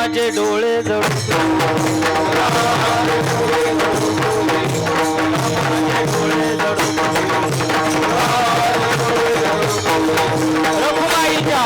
माझे डोळे जळू रखुमाईच्या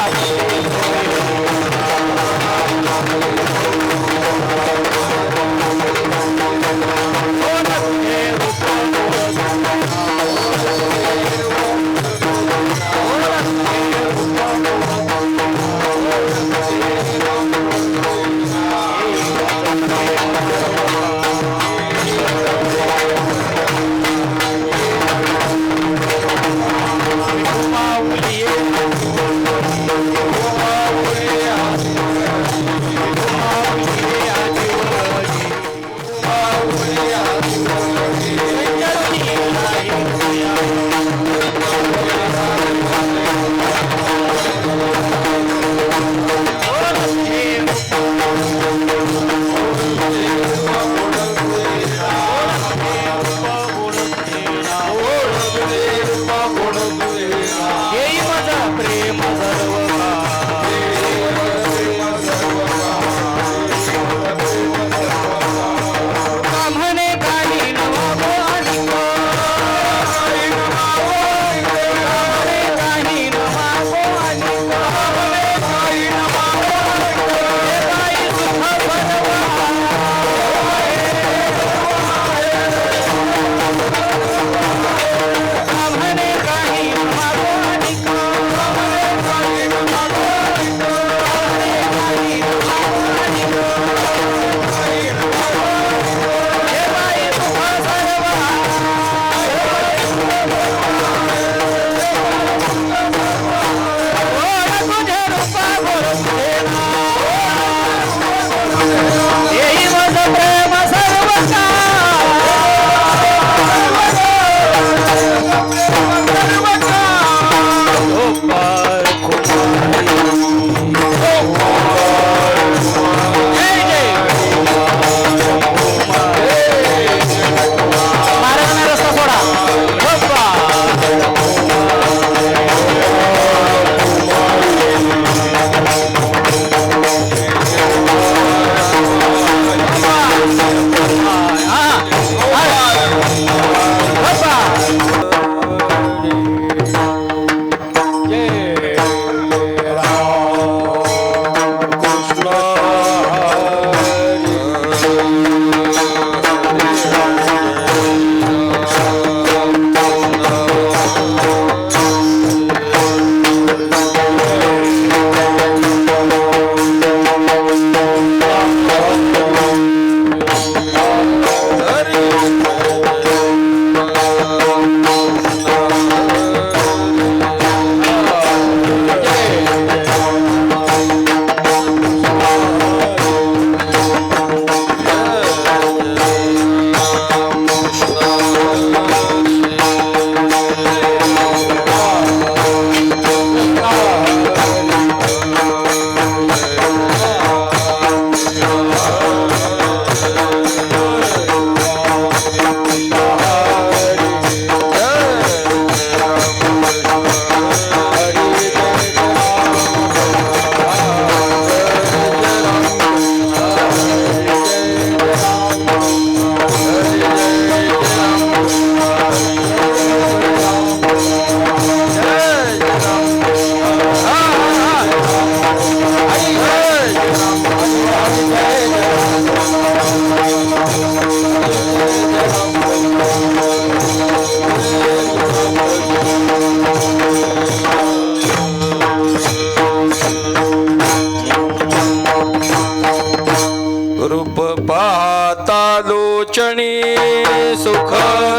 सुख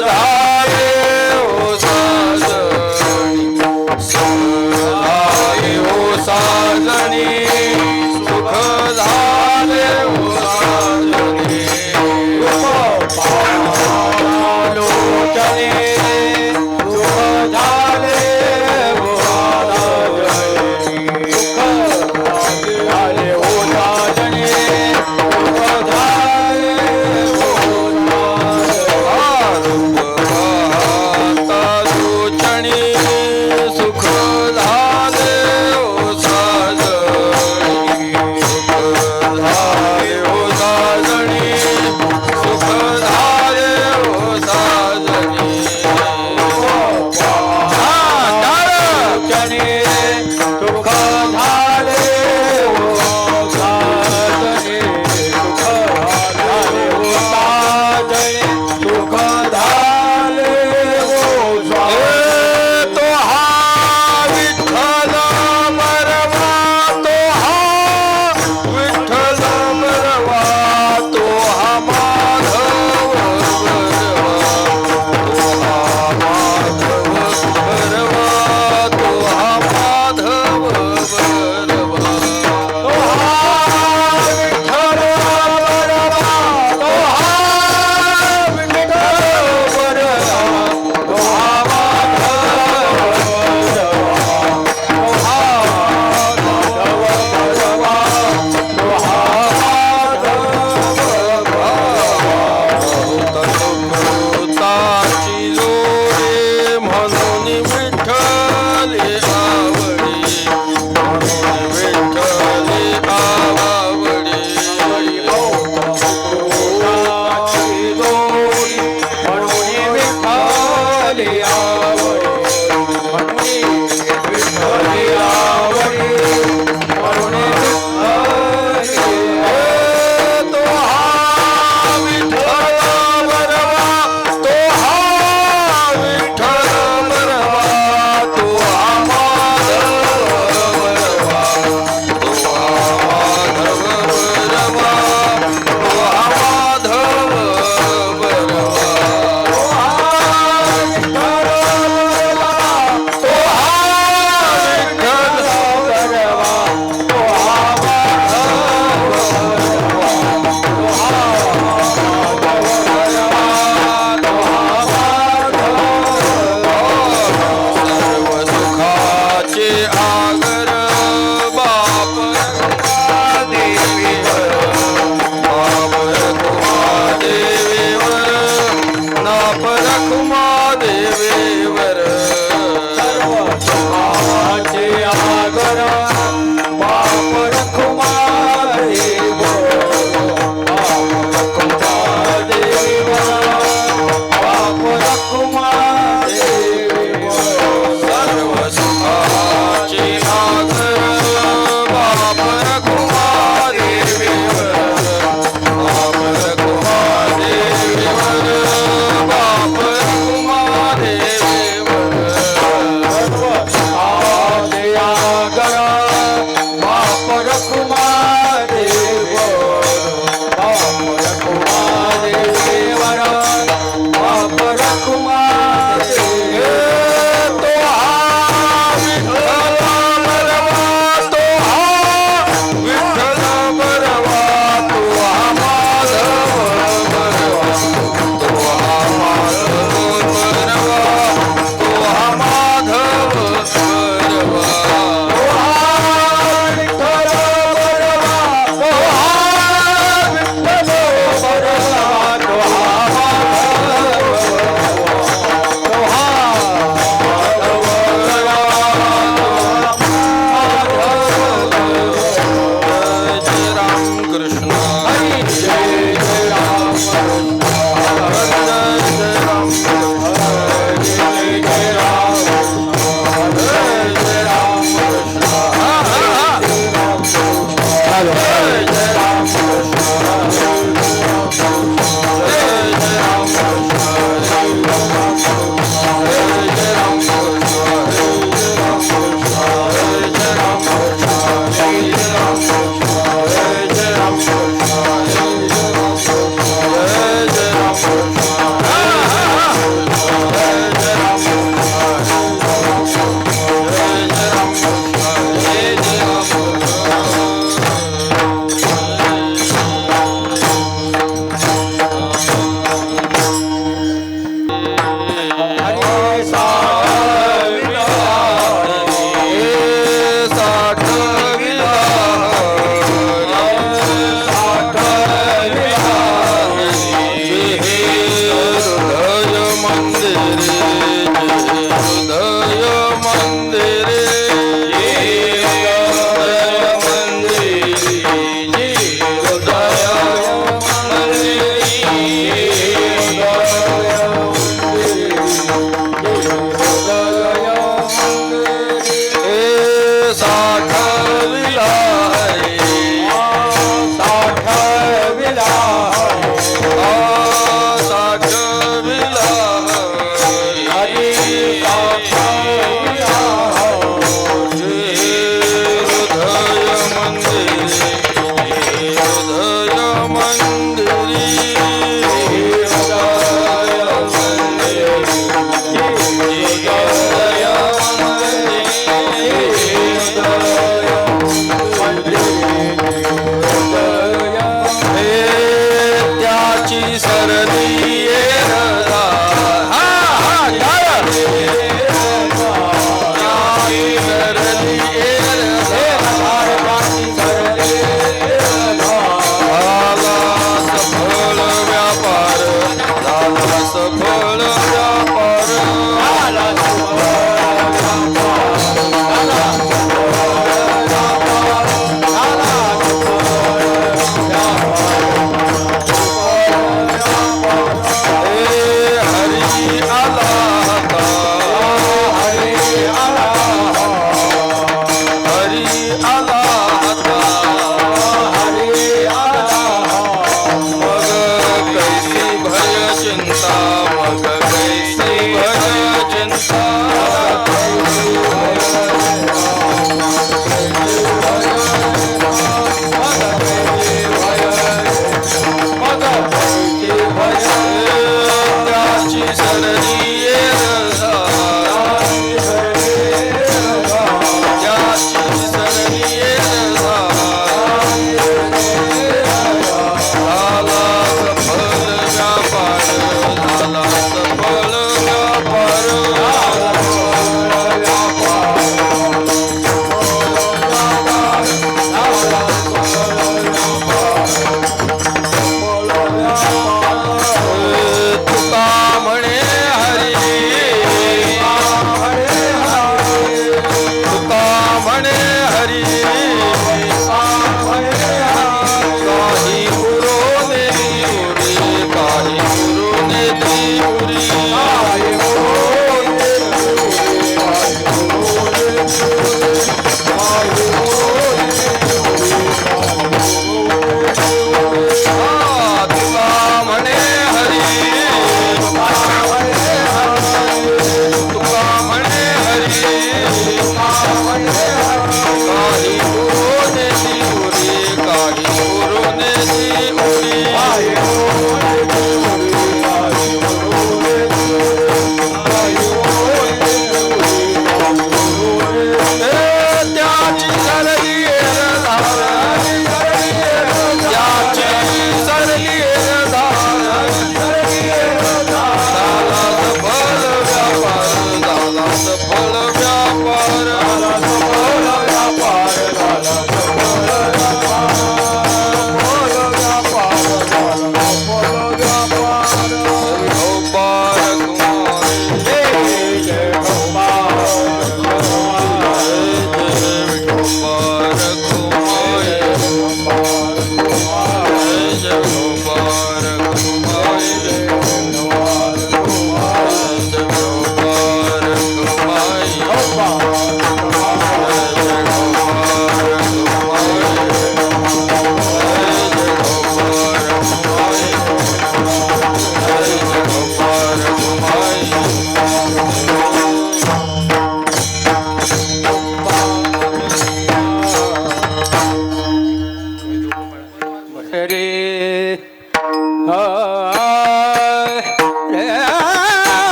झाले ओ साज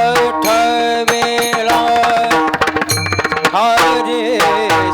साठविला हरे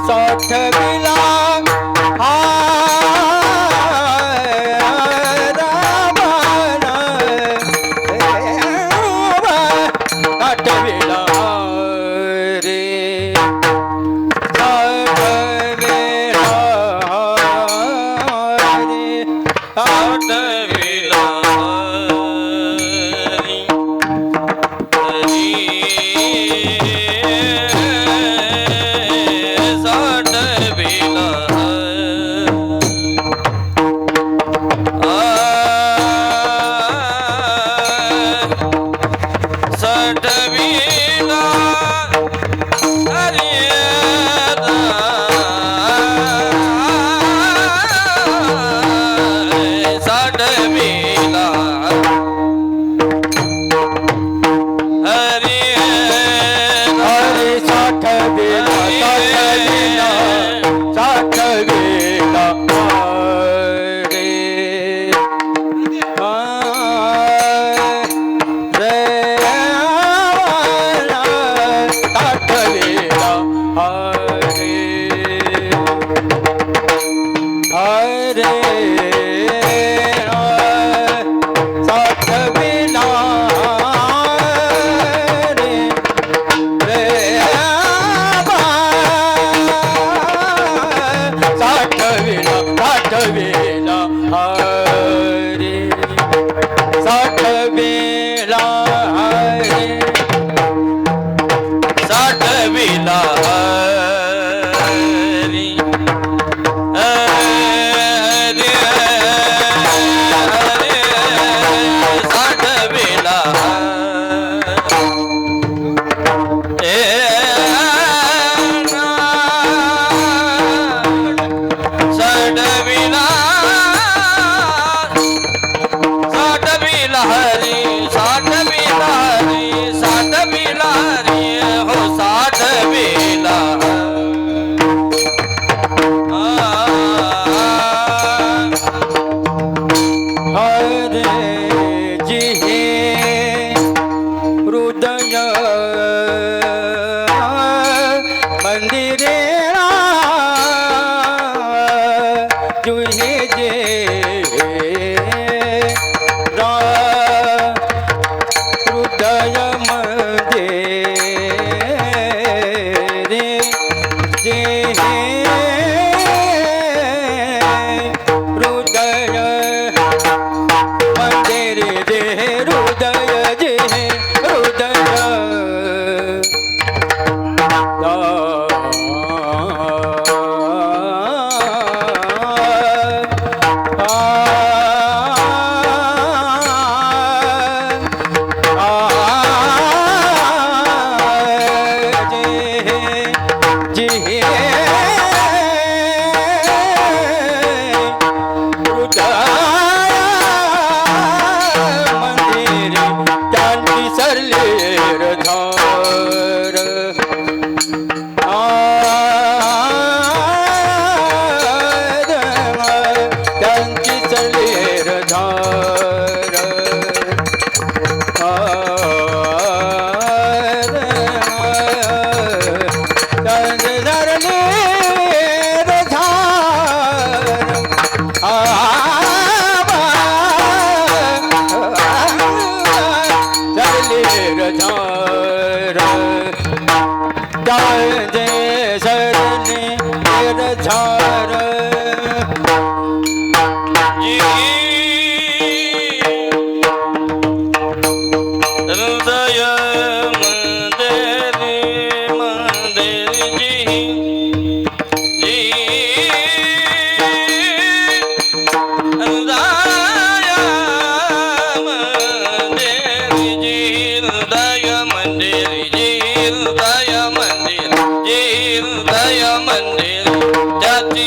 साठविला मंदिर जाती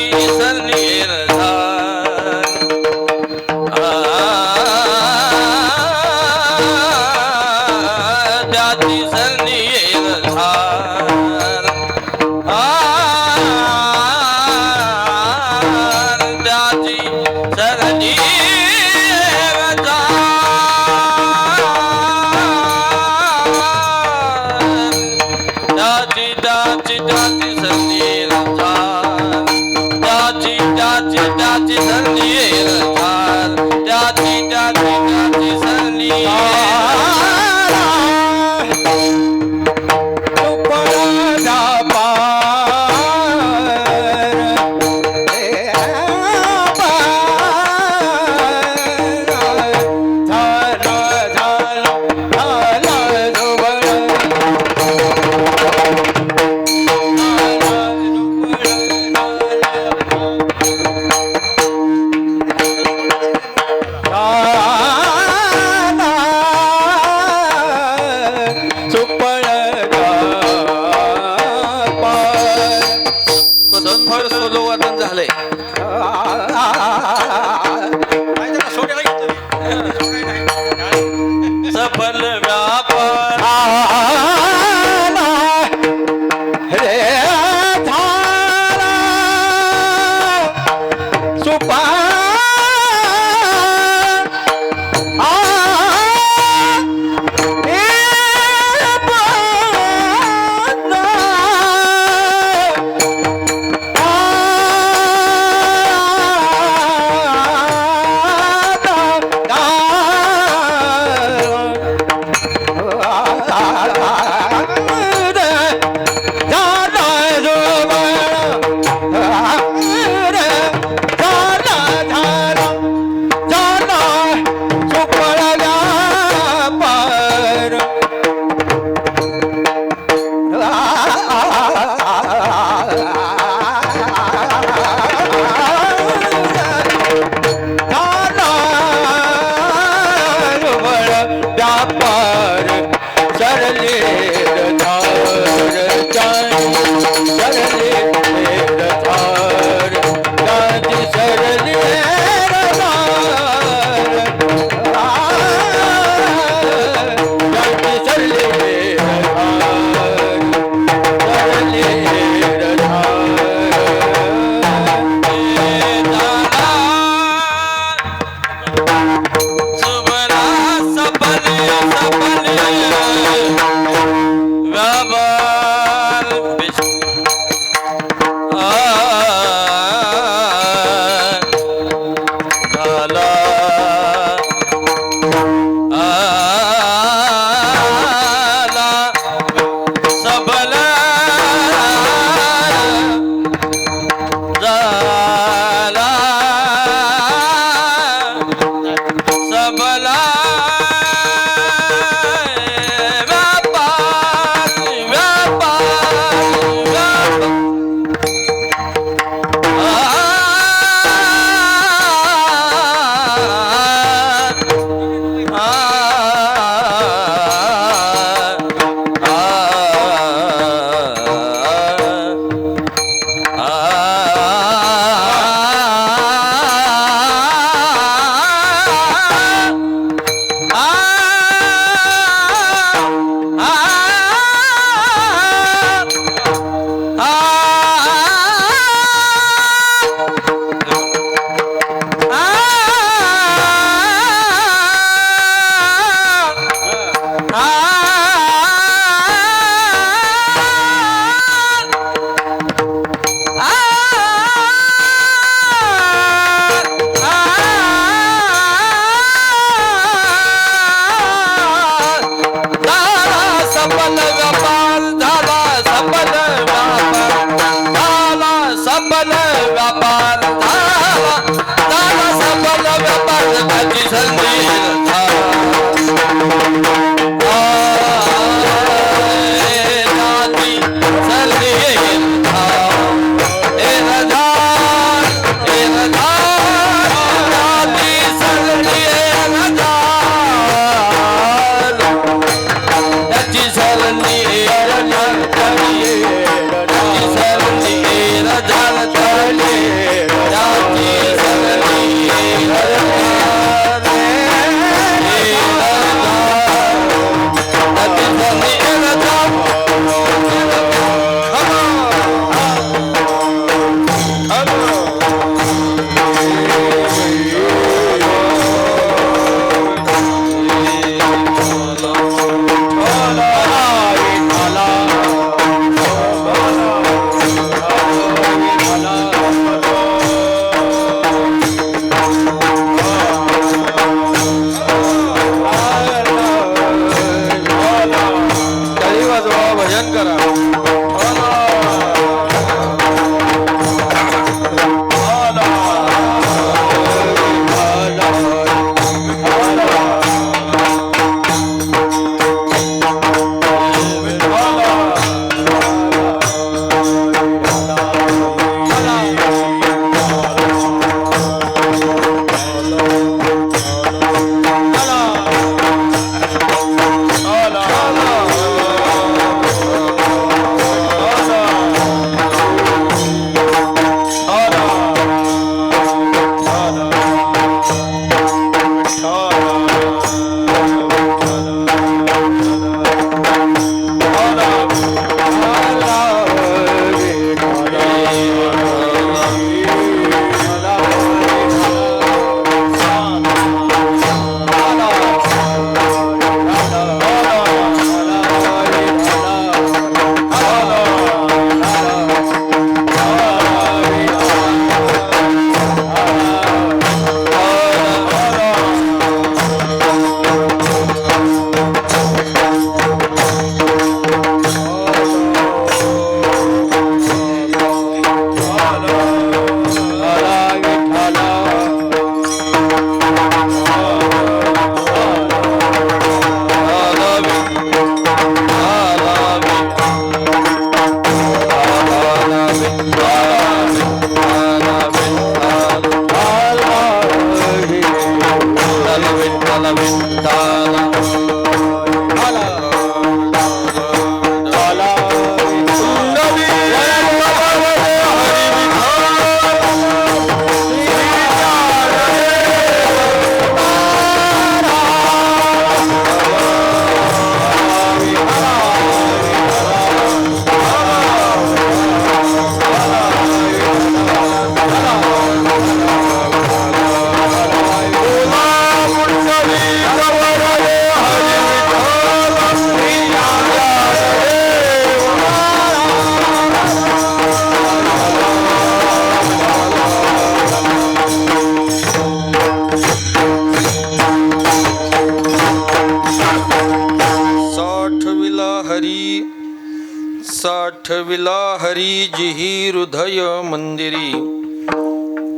साठविला हरी जिही हृदय मंदिरी,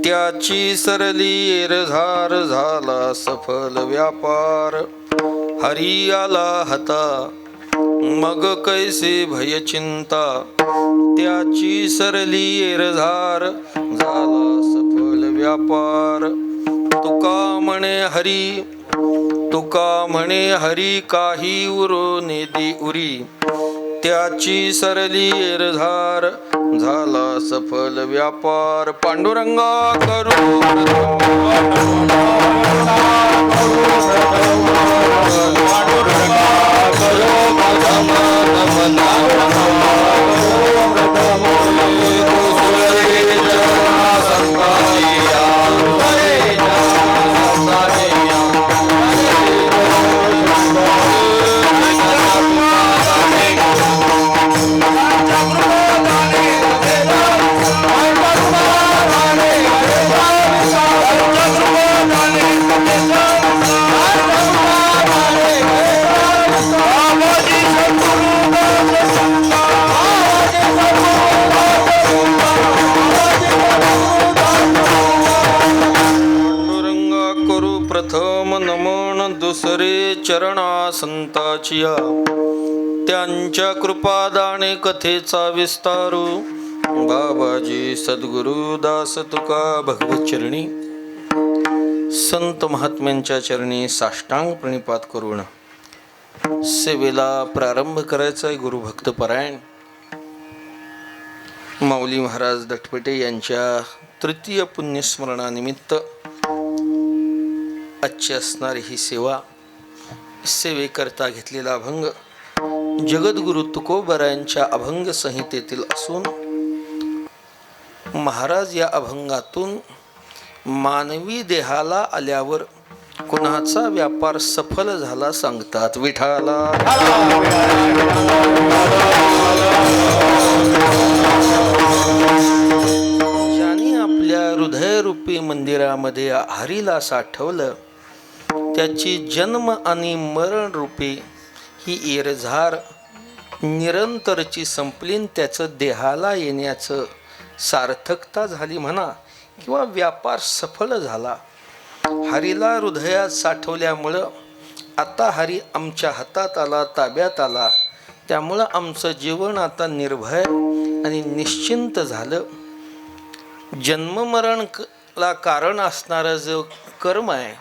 त्याची सरली एरझार झाला सफल व्यापार. हरी आला हता मग कैसे भय चिंता, त्याची सरली एरझार झाला सफल व्यापार. तुका म्हणे हरी काही उरो नेदी उरी, त्याची सरली एरझार झाला सफल व्यापार. पांडुरंगा करू प्रथम नमन दुसरे चरणा संताचिया, त्यांच्या कृपादाने कथेचा विस्तारू. बाबाजी सद्गुरु दास तुका भगवत चरणी, संत महात्म्यांच्या चरणी साष्टांग प्रणिपात करून सेवेला प्रारंभ करायचा आहे. गुरुभक्त परायण माऊली महाराज दटपटे यांच्या तृतीय पुण्यस्मरणानिमित्त आजची असणारी ही सेवेकरता घेतलेला अभंग जगद्गुरु तुकोबरायांच्या अभंग संहितेतील असून महाराज या अभंगातून मानवी देहाला आल्यावर कुणाचा व्यापार सफल झाला सांगतात. विठाला ज्याने आपल्या हृदयरूपी मंदिरामध्ये हरीला साठवलं, त्याची जन्म आणि मरण रूपी ही एरझार निरंतरची संपलीन, त्याचं देहाला येण्याचं सार्थकता झाली म्हणा किंवा व्यापार सफल झाला. हरीला हृदयात साठवल्यामुळं आता हरी आमच्या हातात आला, ताब्यात आला. त्यामुळं आमचं जीवन आता निर्भय आणि निश्चिंत झालं. जन्ममरणला कारण असणारं जो कर्म आहे,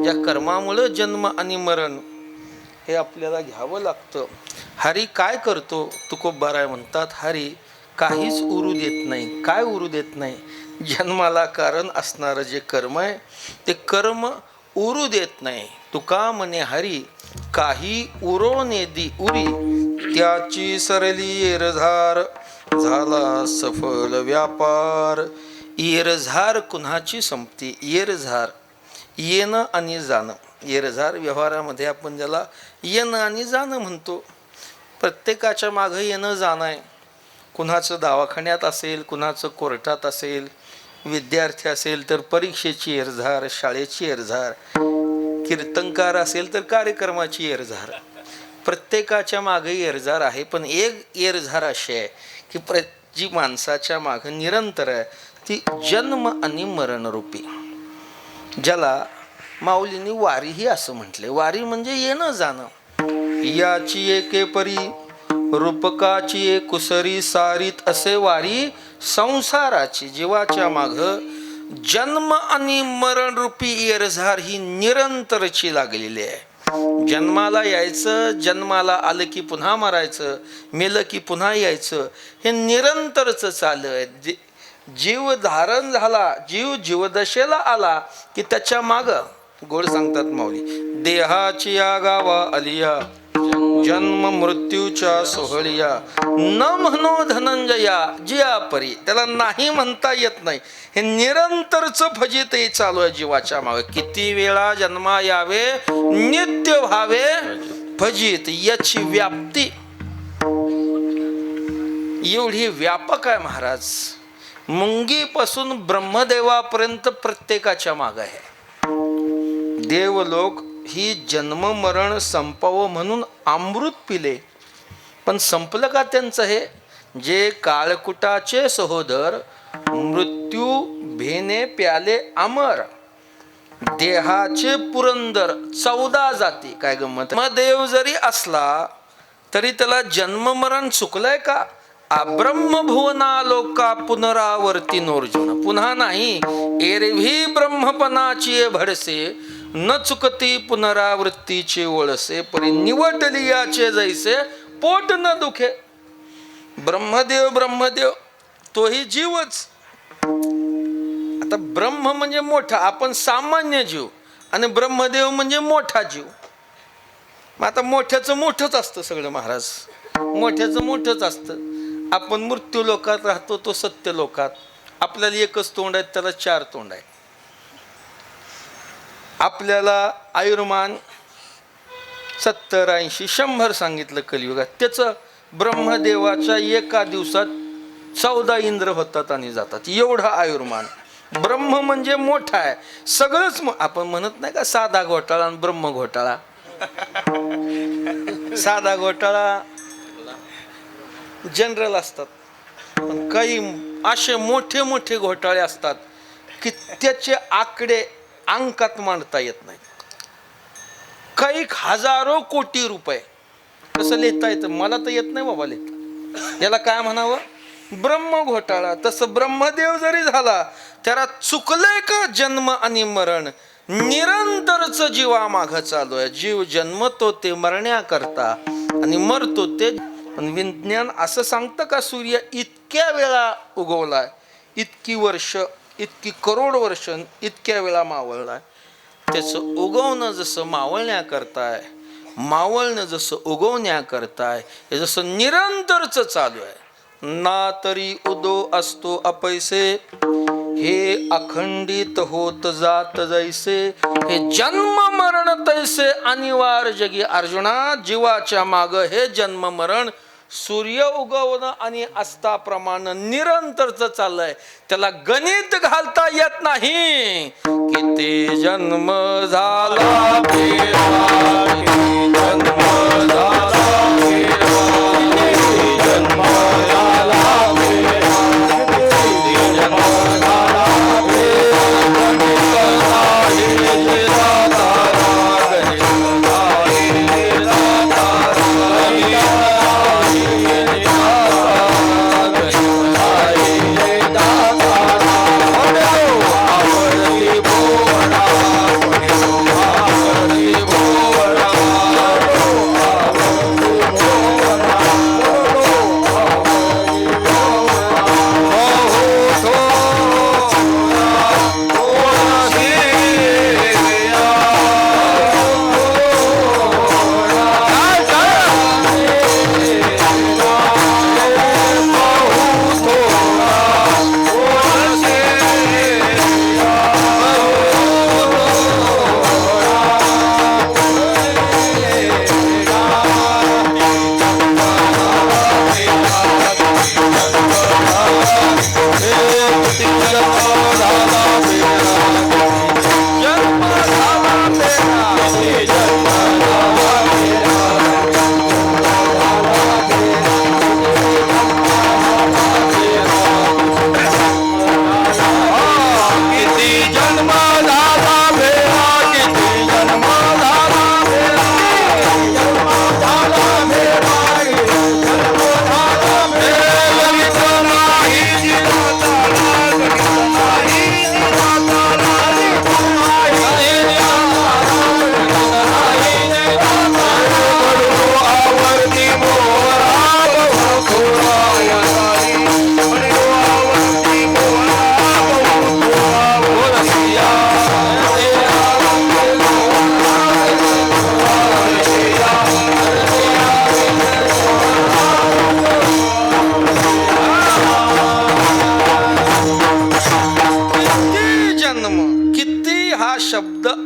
ज्या कर्मामुळं जन्म आणि मरण हे आपल्याला घ्यावं लागतं. हरी काय करतो? तुकोबाराय म्हणतात, हरी काहीच उरू देत नाही. काय उरू देत नाही? जन्माला कारण असणारं जे कर्म आहे ते कर्म उरू देत नाही. तुका म्हणे हरी काही उरो नेदी उरी, त्याची सरली एरझार झाला सफल व्यापार. एरझार कुणाची संपती? एरझार येणं आणि जाणं. एरझार व्यवहारामध्ये आपण ज्याला येणं आणि जाणं म्हणतो. प्रत्येकाच्या मागं येणं जाणं आहे. कुणाचं दवाखान्यात असेल, कुणाचं कोर्टात असेल, विद्यार्थी असेल तर परीक्षेची एरझार, शाळेची एरझार, कीर्तनकार असेल तर कार्यक्रमाची एरझार. प्रत्येकाच्या मागे एरझार आहे. पण एक एरझार अशी आहे की जी माणसाच्या मागं निरंतर आहे, ती जन्म आणि मरण रूपी, ज्याला माऊलींनी वारीही असं म्हटले. वारी म्हणजे येणं जाणं. याची एके परी रूपकाची कुसरी सारीत असे वारी संसाराची. जीवाच्या माग जन्म आणि मरण रूपी एरझार ही निरंतरची लागलेली आहे. जन्माला यायचं, जन्माला आलं की पुन्हा मरायचं, मेलं की पुन्हा यायचं, हे निरंतरच चालू आहे. जीव धारण झाला, जीव जीवदशेला आला की त्याच्या माग गोड सांगतात माऊली, देहाची या गावा आलिया जन्म मृत्यूच्या सोहळिया, न म्हणो धनंजया जिया परी. त्याला नाही म्हणता येत नाही. हे निरंतरच फजित चालू आहे जीवाच्या मागे. किती वेळा जन्मा यावे नित्य व्हावे फजित, याची व्याप्ती एवढी व्यापक आहे महाराज. मुंगीपासून ब्रह्मदेवापर्यंत प्रत्येकाच्या माग आहे. देवलोक ही जन्म मरण संपावं म्हणून अमृत पिले, पण संपलं का त्यांचं हे? जे काळकुटाचे सहोदर मृत्यू भेने प्याले अमर, देहाचे पुरंदर 14 जाती. काय गंमत! मग देव जरी असला तरी त्याला जन्म मरण चुकलंय का? अब्रह्मभुवना लोका पुनरावर्ती नोर्जुन. पुन्हा नाही. एरवी ब्रह्मपणाची भडसे, न चुकती पुनरावृत्तीचे वळसे. परी निवटली याचे जैसे, पोट न दुखे. ब्रह्मदेव ब्रह्मदेव तोही जीवच. आता ब्रह्म म्हणजे मोठा, आपण सामान्य जीव, आणि ब्रह्मदेव म्हणजे मोठा जीव. मग आता मोठ्याचं मोठंच असतं सगळं महाराज, मोठ्याचं मोठंच असतं. आपण मृत्यू लोकात राहतो, तो सत्य लोकात. आपल्याला एकच तोंड आहे, त्याला 4 तोंड आहे. आपल्याला आयुर्मान 70, 80, 100 सांगितलं कलियुगात. त्याचं ब्रह्मदेवाच्या एका दिवसात 14 इंद्र होतात आणि जातात, एवढा आयुर्मान. ब्रह्म म्हणजे मोठा आहे सगळंच. आपण म्हणत नाही का साधा घोटाळा आणि ब्रह्म घोटाळा. साधा घोटाळा जनरल असतात, पण काही असे मोठे मोठे घोटाळे असतात की त्याचे आकडे अंकात मांडता येत नाही. काही हजारो कोटी रुपये कसं लिहिता येतं? मला तर येत नाही बाबा लिहिता. याला काय म्हणावं? ब्रह्म घोटाळा. तसं ब्रह्मदेव जरी झाला त्याला चुकलंय का जन्म आणि मरण? निरंतरच जीवा माग चालू आहे. जीव जन्मतो ते मरण्याकरता आणि मरतो ते. पण विज्ञान असं सांगतं का सूर्य इतक्या वेळा उगवलाय, इतकी वर्ष, इतकी करोड वर्ष, इतक्या वेळा मावळलाय? त्याचं उगवणं जसं मावळण्याकरताय, मावळणं जसं उगवण्याकरताय, हे जसं निरंतरच चालू आहे. ना तरी उदो असतो अपैसे, हे अखंडित होत जात जैसे. हे जन्म मरण तैसे अनिवार्य जगी. अर्जुना, जीवाच्या माग हे जन्म मरण सूर्य उगवणं आणि अस्ताप्रमाणे निरंतरच चाललंय. त्याला गणित घालता येत नाही. किती जन्म झाला फेरा, किती जन्म झाला फेरा, किती जन्म झाला फेरा, किती जन्म झाला फेरा. गणित आहे दातारा, गणित आहे दातारा,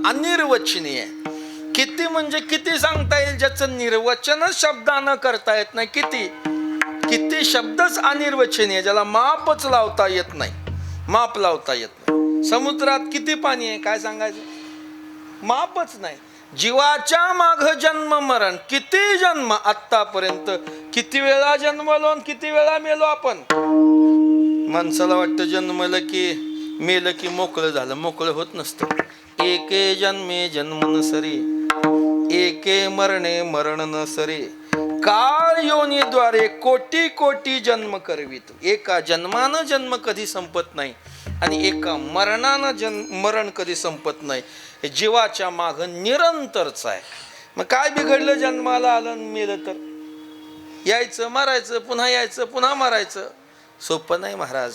अनिर्वचनीय. किती म्हणजे किती सांगता येईल ज्याचं निर्वचनच शब्दानं करता येत नाही. किती किती शब्दच अनिर्वचनीय, ज्याला मापच लावता येत नाही. माप लावता येत नाही. समुद्रात किती पाणी आहे काय सांगायचं? मापच नाही. जीवाच्या माग जन्म मरण. किती जन्म आतापर्यंत, किती वेळा जन्मलो आणि किती वेळा मेलो आपण. माणसाला वाटतं जन्मलं की मेलं की मोकळं झालं. मोकळं होत नसतं. एके जन्मे जन्म न सरी, एके मरणे मरण न सरी. काळ योनीद्वारे कोटी कोटी जन्म करवित. एका जन्मानं जन्म कधी संपत नाही आणि एका मरणानं मरण कधी संपत नाही. हे जीवाच्या माग निरंतरच आहे. मग काय बिघडलं जन्माला आलं आणि मेलं तर? यायचं मरायचं, पुन्हा यायचं पुन्हा मरायचं. सोपं नाही महाराज.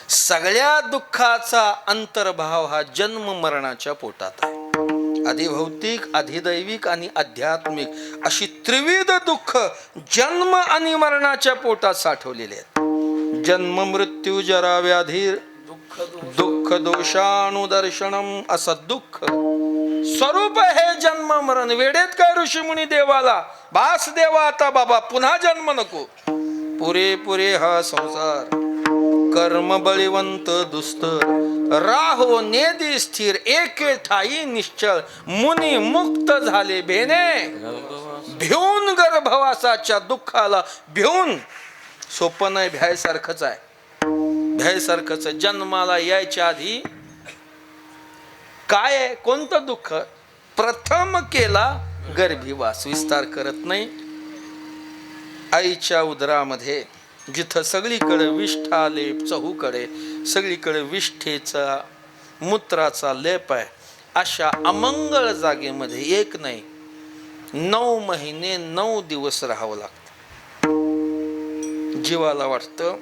सगळ्या दुःखाचा अंतर्भाव हा जन्म मरणाच्या पोटात आहे. आधी भौतिक, आधी दैविक आणि आध्यात्मिक अशी त्रिविध दुःख जन्म आणि मरणाच्या पोटात साठवलेले आहेत. जन्म मृत्यू जरा व्याधी दुःख दोषानुदर्शनम असं दुःख स्वरूप हे जन्म मरण. वेडेत काय ऋषीमुनी देवाला? बास देवा आता बाबा, पुन्हा जन्म नको. पुरे पुरे हा संसार कर्म बळीवंत दुस्तर. राहो नेदी स्थिर एके ठाई निश्चळ. मुनी मुक्त झाले भेने भिऊन गर्भवासाच्या दुःखाला भिऊन. सोपं नाही, भ्यायसारखंच आहे. भ्यायसारखंच आहे. जन्माला यायच्या आधी काय आहे? कोणतं दुःख? प्रथम केला गर्भीवास. विस्तार करत नाही. आईच्या उदरामध्ये जिथं सगळीकडे विष्ठा लेप, चहूकडे सगळीकडे विष्ठेचा मूत्राचा लेप आहे, अशा अमंगळ जागेमध्ये एक नाही 9 महिने 9 दिवस राहावं लागतं. जीवाला वाटतं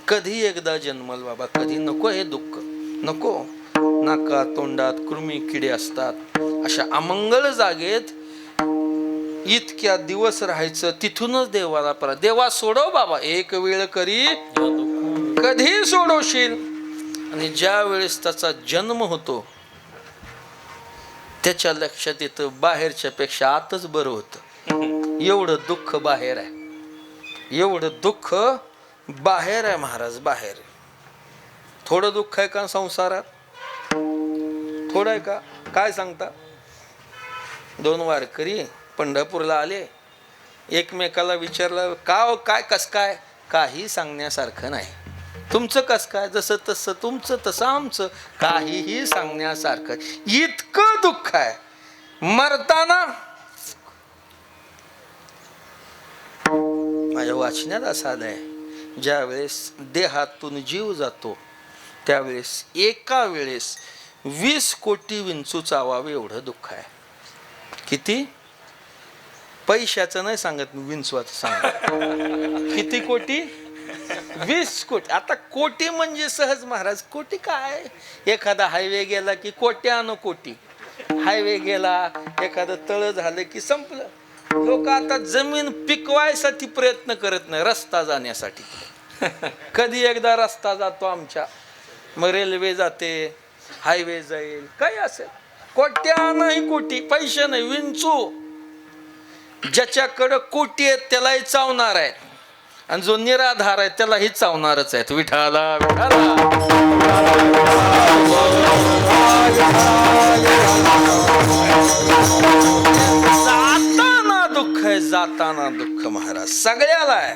कधी एकदा जन्मल बाबा, कधी नको हे दुःख नको. नाका तोंडात कृमी किडे असतात. अशा अमंगळ जागेत इतक्या दिवस राहायचं. तिथूनच देवाला परत, देवा सोडव बाबा, एक वेळ करी कधी सोडवशील. आणि ज्या वेळेस त्याचा जन्म होतो त्याच्या लक्षात येतं बाहेरच्या पेक्षा आतच बरं होतं. एवढं दुःख बाहेर आहे, एवढं दुःख बाहेर आहे महाराज, बाहेर. थोडं दुःख आहे का संसारात? थोडं आहे का? काय सांगता? 2 वारकरी पंढरपूरला आले. एकमेकाला विचारलं का हो, काय कस काय? काही सांगण्यासारखं नाही. तुमचं कस काय? जसं तसं, तुमचं तसं आमचं. काहीही सांगण्यासारखं. इतकं दुःख आहे. मरताना माझ्या वाचण्यात असं आलंय, ज्या वेळेस देहातून जीव जातो त्यावेळेस एका वेळेस 20 कोटी विंचू चावावे एवढं दुःख आहे. किती? पैशाचं नाही सांगत मी, विंचवाचं सांगत. किती कोटी? 20 कोटी. आता कोटी म्हणजे सहज महाराज, कोटी काय? एखादा हायवे गेला की कोट्यानं कोटी. हायवे गेला, एखादं तळ झालं की संपलं. लोक आता जमीन पिकवायसाठी प्रयत्न करत नाही, रस्ता जाण्यासाठी. कधी एकदा रस्ता जातो आमच्या, मग रेल्वे जाते, हायवे जाईल, काही असेल. कोट्यानंही कोटी. पैसे नाही, विंचू. ज्याच्याकडं कोटी आहेत त्यालाही चावणार आहेत आणि जो निराधार आहे त्यालाही चावणारच आहेत. विठाला विठाला. जाताना दुःख आहे, जाताना दुःख महाराज सगळ्याला आहे.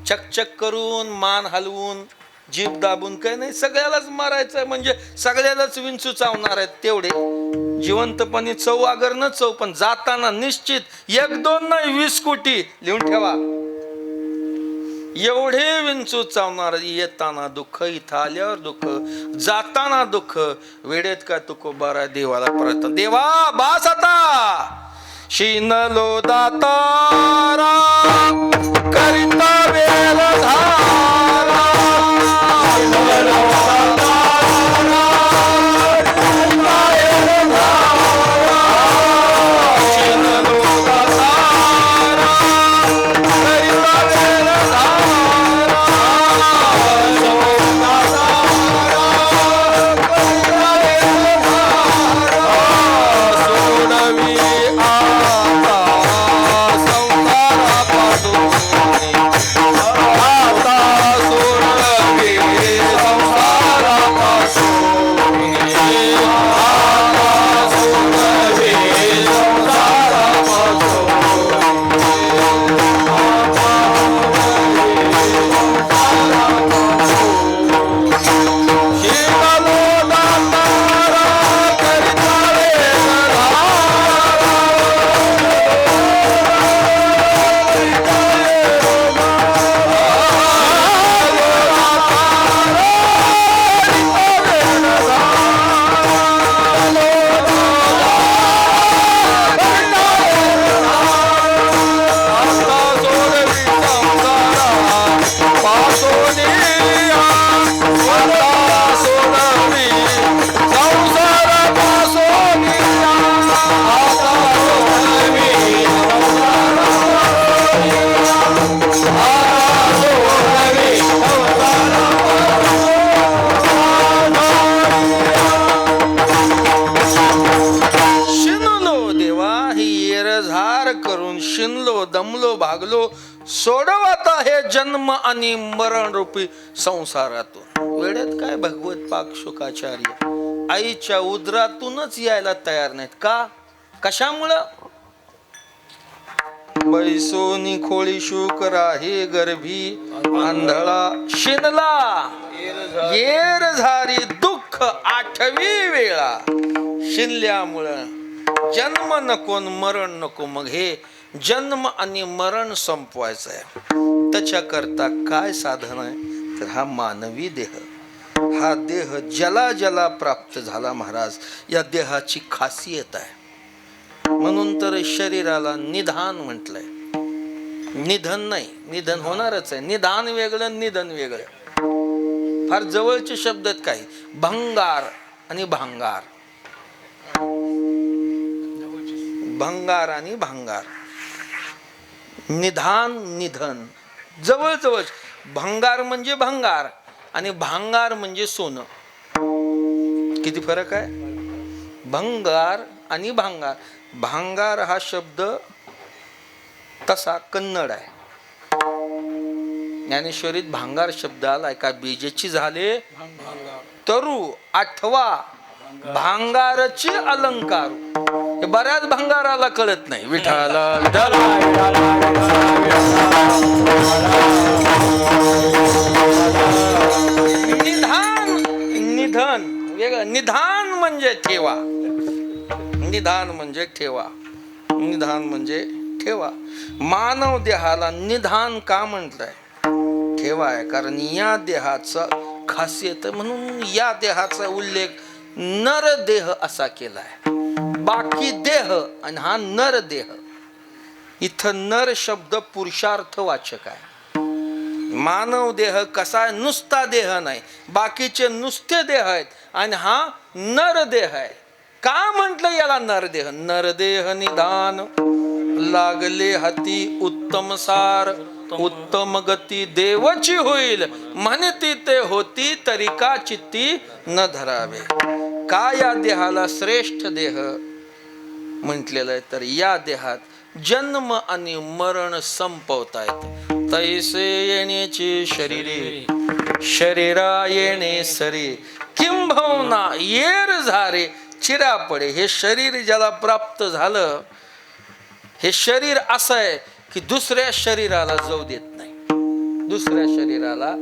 चकचक करून, मान हलवून, जीभ दाबून काही नाही, सगळ्यालाच मारायचं आहे. म्हणजे सगळ्यालाच विंचू चावणार आहेत. तेवढे जिवंतपणी चव अगर न चव, पण जाताना निश्चित 1-2 नाही 20 कोटी लिहून ठेवा. एवढे विंचू चावणार. येताना दुःख, इथं आल्यावर दुःख, जाताना दुःख. वेडेत का तुकोबारा देवाला परत, देवा बास आता. शिनलो दातारा करिता वेल धारा. सुरुवात आहे जन्म आणि मरण रूपी संसारातून. वेळेत काय भगवत पाक शुकाचार्य आईच्या उदरातूनच यायला तयार नाहीत का? कशामुळं? बैसोनी खोळी शुक राही गर्भी आंधळा शिनला येर झारी दुःख 8वी वेळा. शिनल्यामुळं जन्म नको मरण नको. मग हे जन्म आणि मरण संपवायचं आहे. त्याच्याकरता काय साधन आहे तर हा मानवी देह. हा देह ज्याला ज्याला प्राप्त झाला महाराज, या देहाची खासियत आहे. म्हणून तर शरीराला निधान म्हटलंय. निधन नाही, निधन होणारच आहे. निधान वेगळं, निधन वेगळं. फार जवळचे शब्द आहेत काही. भंगार आणि भांगार. भंगार आणि भांगार. निधान निधन जवळ जवळ. भंगार म्हणजे भंगार आणि भांगार म्हणजे सोनं. किती फरक आहे? भंगार आणि भांगार. भांगार हा शब्द तसा कन्नड आहे. ज्ञानेश्वरीत भांगार शब्द आलाय का? बीजेची झाले तरू आठवा भांगारची अलंकार. हे बऱ्याच भांगाराला कळत नाही. विठाला निधान निधन वेगळं. निधान म्हणजे ठेवा. निधान म्हणजे ठेवा. निधान म्हणजे ठेवा. मानव देहाला निधान का म्हटलंय? ठेवा आहे. कारण या देहाचं खासियत म्हणून या देहाचा उल्लेख नरदेह असा केलाय. बाकी देह आणि हा नरदेह. इथं नर शब्द पुरुषार्थवाचक आहे. मानव देह कसा आहे? नुसता देह नाही, बाकीचे नुसते देह आहेत. आणि हा नरदेह आहे. का म्हटलं याला नरदेह? नरदेह निदान लागले हाती उत्तम सार. उत्तम गती देवची होईल म्हणती ते होती तरी का चित्ती न धरावे. का या देहाला श्रेष्ठ देह म्हटलेलं आहे तर या देहात जन्म आणि मरण संपवता येते. तैसे येण्याची शरीरे शरीरा येणे सरी किंबहुना येर झारे चिरा पडे. हे शरीर ज्याला प्राप्त झालं, हे शरीर असं आहे की दुसऱ्या शरीराला जाऊ देत नाही. दुसऱ्या शरीराला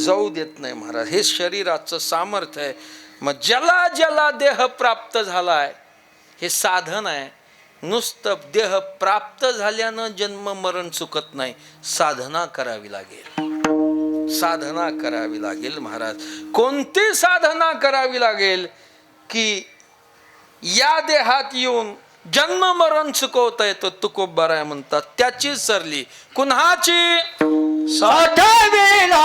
जाऊ देत नाही महाराज. हे शरीराचं सामर्थ्य आहे. मग ज्याला ज्याला देह प्राप्त झालाय हे साधन आहे. नुसतं देह प्राप्त झाल्यानं जन्म मरण चुकत नाही. साधना करावी लागेल. साधना करावी लागेल महाराज. कोणती साधना करावी लागेल की या देहात येऊन जन्म मरण चुकवता येतो. तुकोबाराय म्हणतात त्याची सरली कुणाची? साठविला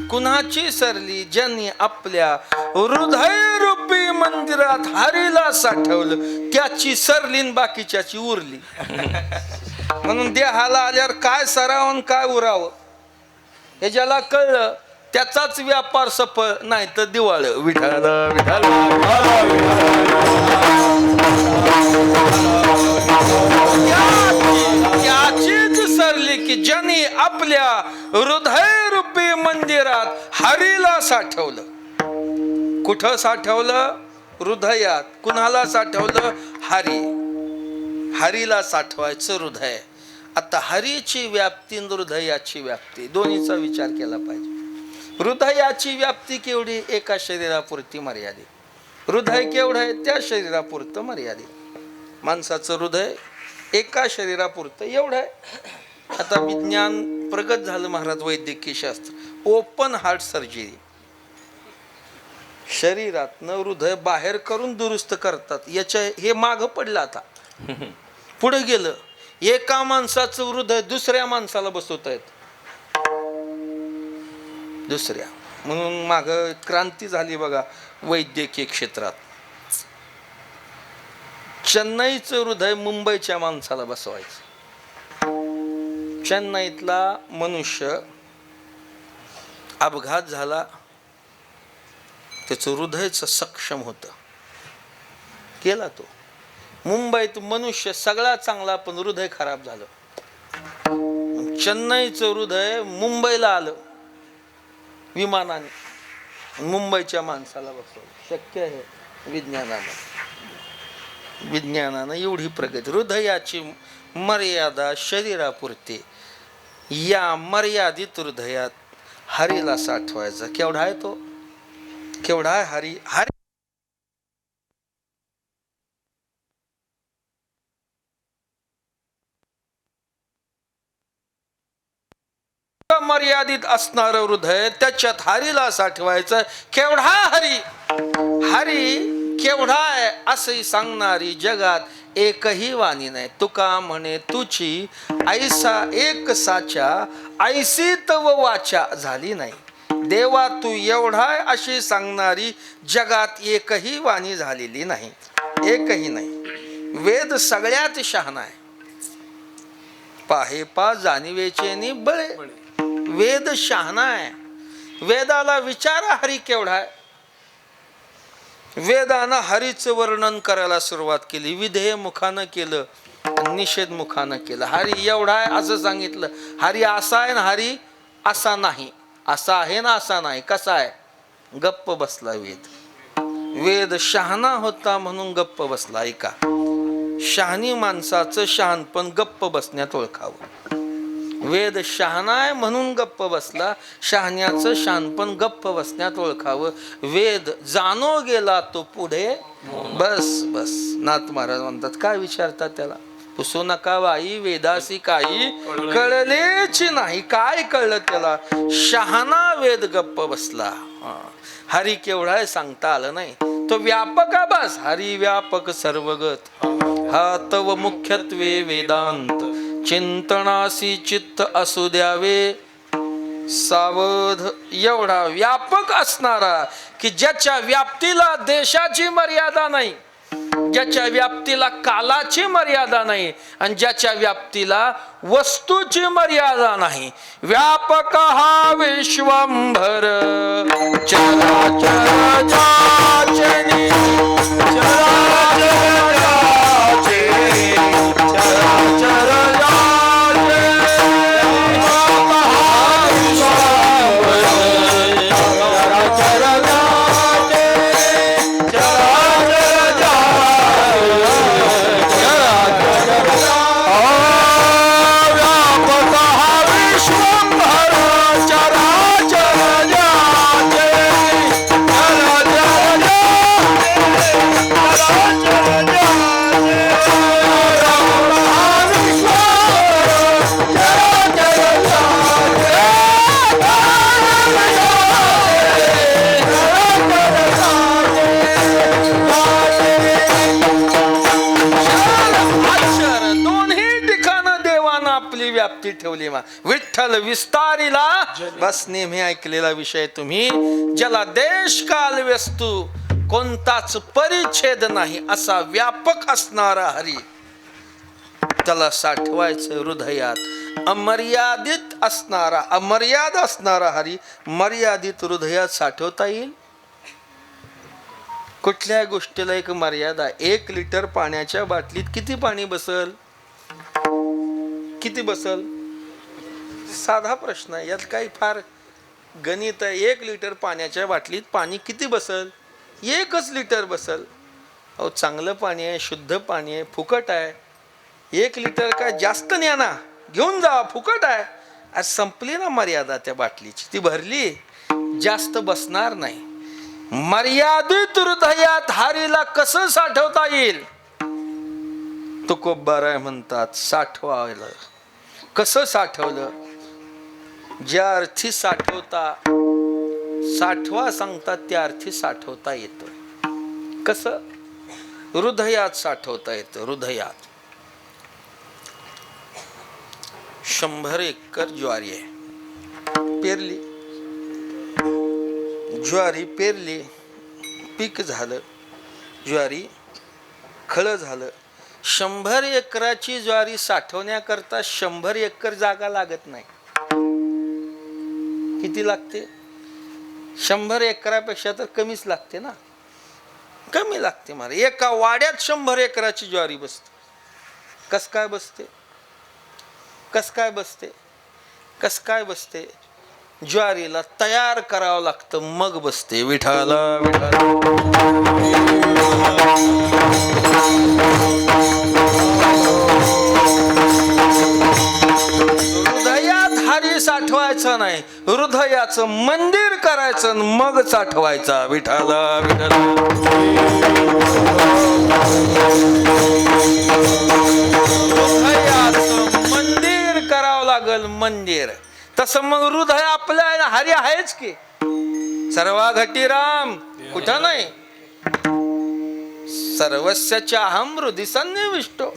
कुणाची सरली ज्यांनी आपल्या हृदय रूपी मंदिरात हरीला साठवलं त्याची सरलीन बाकीच्याची उरली. म्हणून देहाला आल्यावर काय सरावं काय उरावं हे ज्याला कळलं त्याचाच व्यापार सफळ, नाही तर दिवाळ. विठाल विठाल याचीच सरली की ज्यांनी आपल्या हृदय रूपी मंदिरात हरीला साठवलं. कुठं साठवलं? हृदयात. कुणाला साठवलं? हरी. हरीला साठवायचं हृदय. आता हरीची व्याप्ती आणि हृदयाची व्याप्ती दोन्हीचा विचार केला पाहिजे. हृदयाची व्याप्ती केवढी? एका शरीरापुरती मर्यादित. हृदय केवढं आहे? त्या शरीरापुरतं मर्यादित. माणसाचं हृदय एका शरीरापुरतं एवढं आहे. आता विज्ञान प्रगत झालं महाराज, वैद्यकीय शास्त्र. ओपन हार्ट सर्जरी, शरीरातनं हृदय बाहेर करून दुरुस्त करतात. याच्या हे मागं पडलं. आता पुढे गेलं. एका माणसाचं हृदय दुसऱ्या माणसाला बसवता येत. दुसऱ्या म्हणून माग क्रांती झाली बघा वैद्यकीय क्षेत्रात. चेन्नईचं हृदय मुंबईच्या माणसाला बसवायचं. चेन्नईतला मनुष्य अपघात झाला, त्याचं हृदयच सक्षम होतं, केला तो. मुंबईत मनुष्य सगळा चांगला पण हृदय खराब झालं. चेन्नईचं हृदय मुंबईला आलं विमानाने, मुंबईच्या माणसाला बसवलं. शक्य आहे विज्ञानानं एवढी प्रगती. हृदयाची मर्यादा शरीरापुरती. या मर्यादित हृदयात हरीला साठवायचा. केवढा आहे तो? केवढा आहे हरी? हरी मर्यादित असणार हृदय, त्याच्यात हरीला साठवायचं. केवढा हरी? हरी केवढा आहे असंही सांगणारी जगात एकही वाणी नाही. तुका म्हणे तुची ऐसा एक साचा, ऐसी तव वाचा झाली नाही. देवा तू एवढा अशी सांगणारी जगात एकही वाणी झालेली नाही. एकही नाही. वेद सगळ्यात शहाणा आहे. पाहे पा जाणीवेचे नि बळे. वेद शहाणा आहे. वेदाला विचारा हरी केवढा आहे. वेदानं हरीचं वर्णन करायला सुरुवात केली. विधेय मुखानं केलं, निषेध मुखानं केलं. हरी एवढा आहे असं सांगितलं. हरी असा आहे ना हरी असा नाही. असा आहे ना असा नाही. कसा आहे? गप्प बसला वेद. वेद शहाणा होता म्हणून गप्प बसला. ऐका, शहाणी माणसाचं शहाणपण गप्प बसण्यात ओळखावं. वेद शहाणा आहे म्हणून गप्प बसला. शहाण्याचं शहाणपण गप्प बसण्यात ओळखावं. वेद जाणो गेला तो पुढे बस बस. नाथ महाराज म्हणतात, काय विचारतात त्याला? पुसू नका बाई वेदासी काही कळलेच नाही. काय कळलं त्याला? शहाणा वेद गप्प बसला. हरी केवढा आहे सांगता आलं नाही. तो व्यापक बस. हरी व्यापक सर्वगत, हा तव मुख्यत्वे वेदांत. चिंतनासी चित्त असू द्यावे सावध. एवढा व्यापक असणारा की ज्याच्या व्याप्तीला देशाची मर्यादा नाही, ज्याच्या व्याप्तीला कालाची मर्यादा नाही, आणि ज्याच्या व्याप्तीला वस्तूची मर्यादा नाही. व्यापक हा विश्वंभर चराचर जाचनी. ठेवली. विठ्ठल विस्तारिला बस. नेहमी ऐकलेला विषय तुम्ही. ज्याला देश काल वस्तू कोणताच परिच्छेद नाही असा व्यापक असणारा हरी, त्याला साठवायचं हृदयात. अमर्यादित असणारा, अमर्याद असणारा हरी मर्यादित हृदयात साठवता येईल? कुठल्या गोष्टीला एक मर्यादा. 1 लिटर पाण्याच्या बाटलीत किती पाणी बसल? किती बसल? साधा प्रश्न आहे, यात काही फार गणित आहे. 1 लिटर पाण्याच्या बाटलीत पाणी किती बसल? 1च लिटर बसल. अहो, चांगलं पाणी आहे, शुद्ध पाणी आहे, फुकट आहे. 1 लिटर काय जास्त न्या ना, घेऊन जा, फुकट आहे. आज संपली ना मर्यादा त्या बाटलीची, ती भरली, जास्त बसणार नाही. मर्यादित हृदयात हरीला कसं साठवता येईल? तुकोबाराय म्हणतात साठवायला. कसं साठवलं? ज्या अर्थी साठवा सांगतात त्या अर्थी साठवता येतं. कसं? हृदयात साठवता येतं. हृदयात 100 एकर ज्वारी आहे, पेरली, ज्वारी पेरली, पीक झालं, ज्वारी खळं झालं. 100 एकराची ज्वारी साठवण्याकरता 100 एकर जागा लागत नाही. किती लागते? 100 एकरापेक्षा तर कमीच लागते ना, कमी लागते. मला एका वाड्यात 100 एकराची ज्वारी बसते. कस काय बसते? कस काय बसते? कस काय बसते? ज्वारीला तयार करावं लागतं, मग बसते. विठाला विठाला. हृदयात हरी साठवायचं नाही, हृदयाचं मंदिर करायचं मग साठवायचा. विठाला विठाला. हृदयाचं मंदिर करावं लागल, मंदिर. तसं मग हृदय आपल्या हरी आहेच की. सर्वा घटी राम कुठं नाही. सर्वस्याहम हृदय सन्निविष्टो.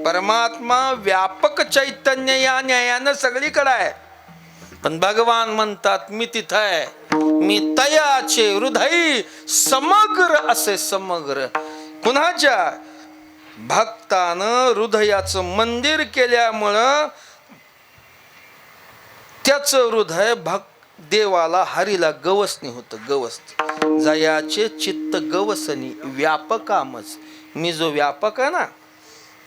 परमात्मा व्यापक चैतन्य या न्यायानं सगळीकडे आहे. पण भगवान म्हणतात मी तिथं आहे, मी तयाचे हृदय समग्र असे. समग्र कुणाच्या? भक्तानं हृदयाचं मंदिर केल्यामुळं त्याचं हृदय देवाला हरीला गवसनी होतं. गवसनी जयाचे चित्त गवसनी व्यापकामच. मी जो व्यापक आहे ना,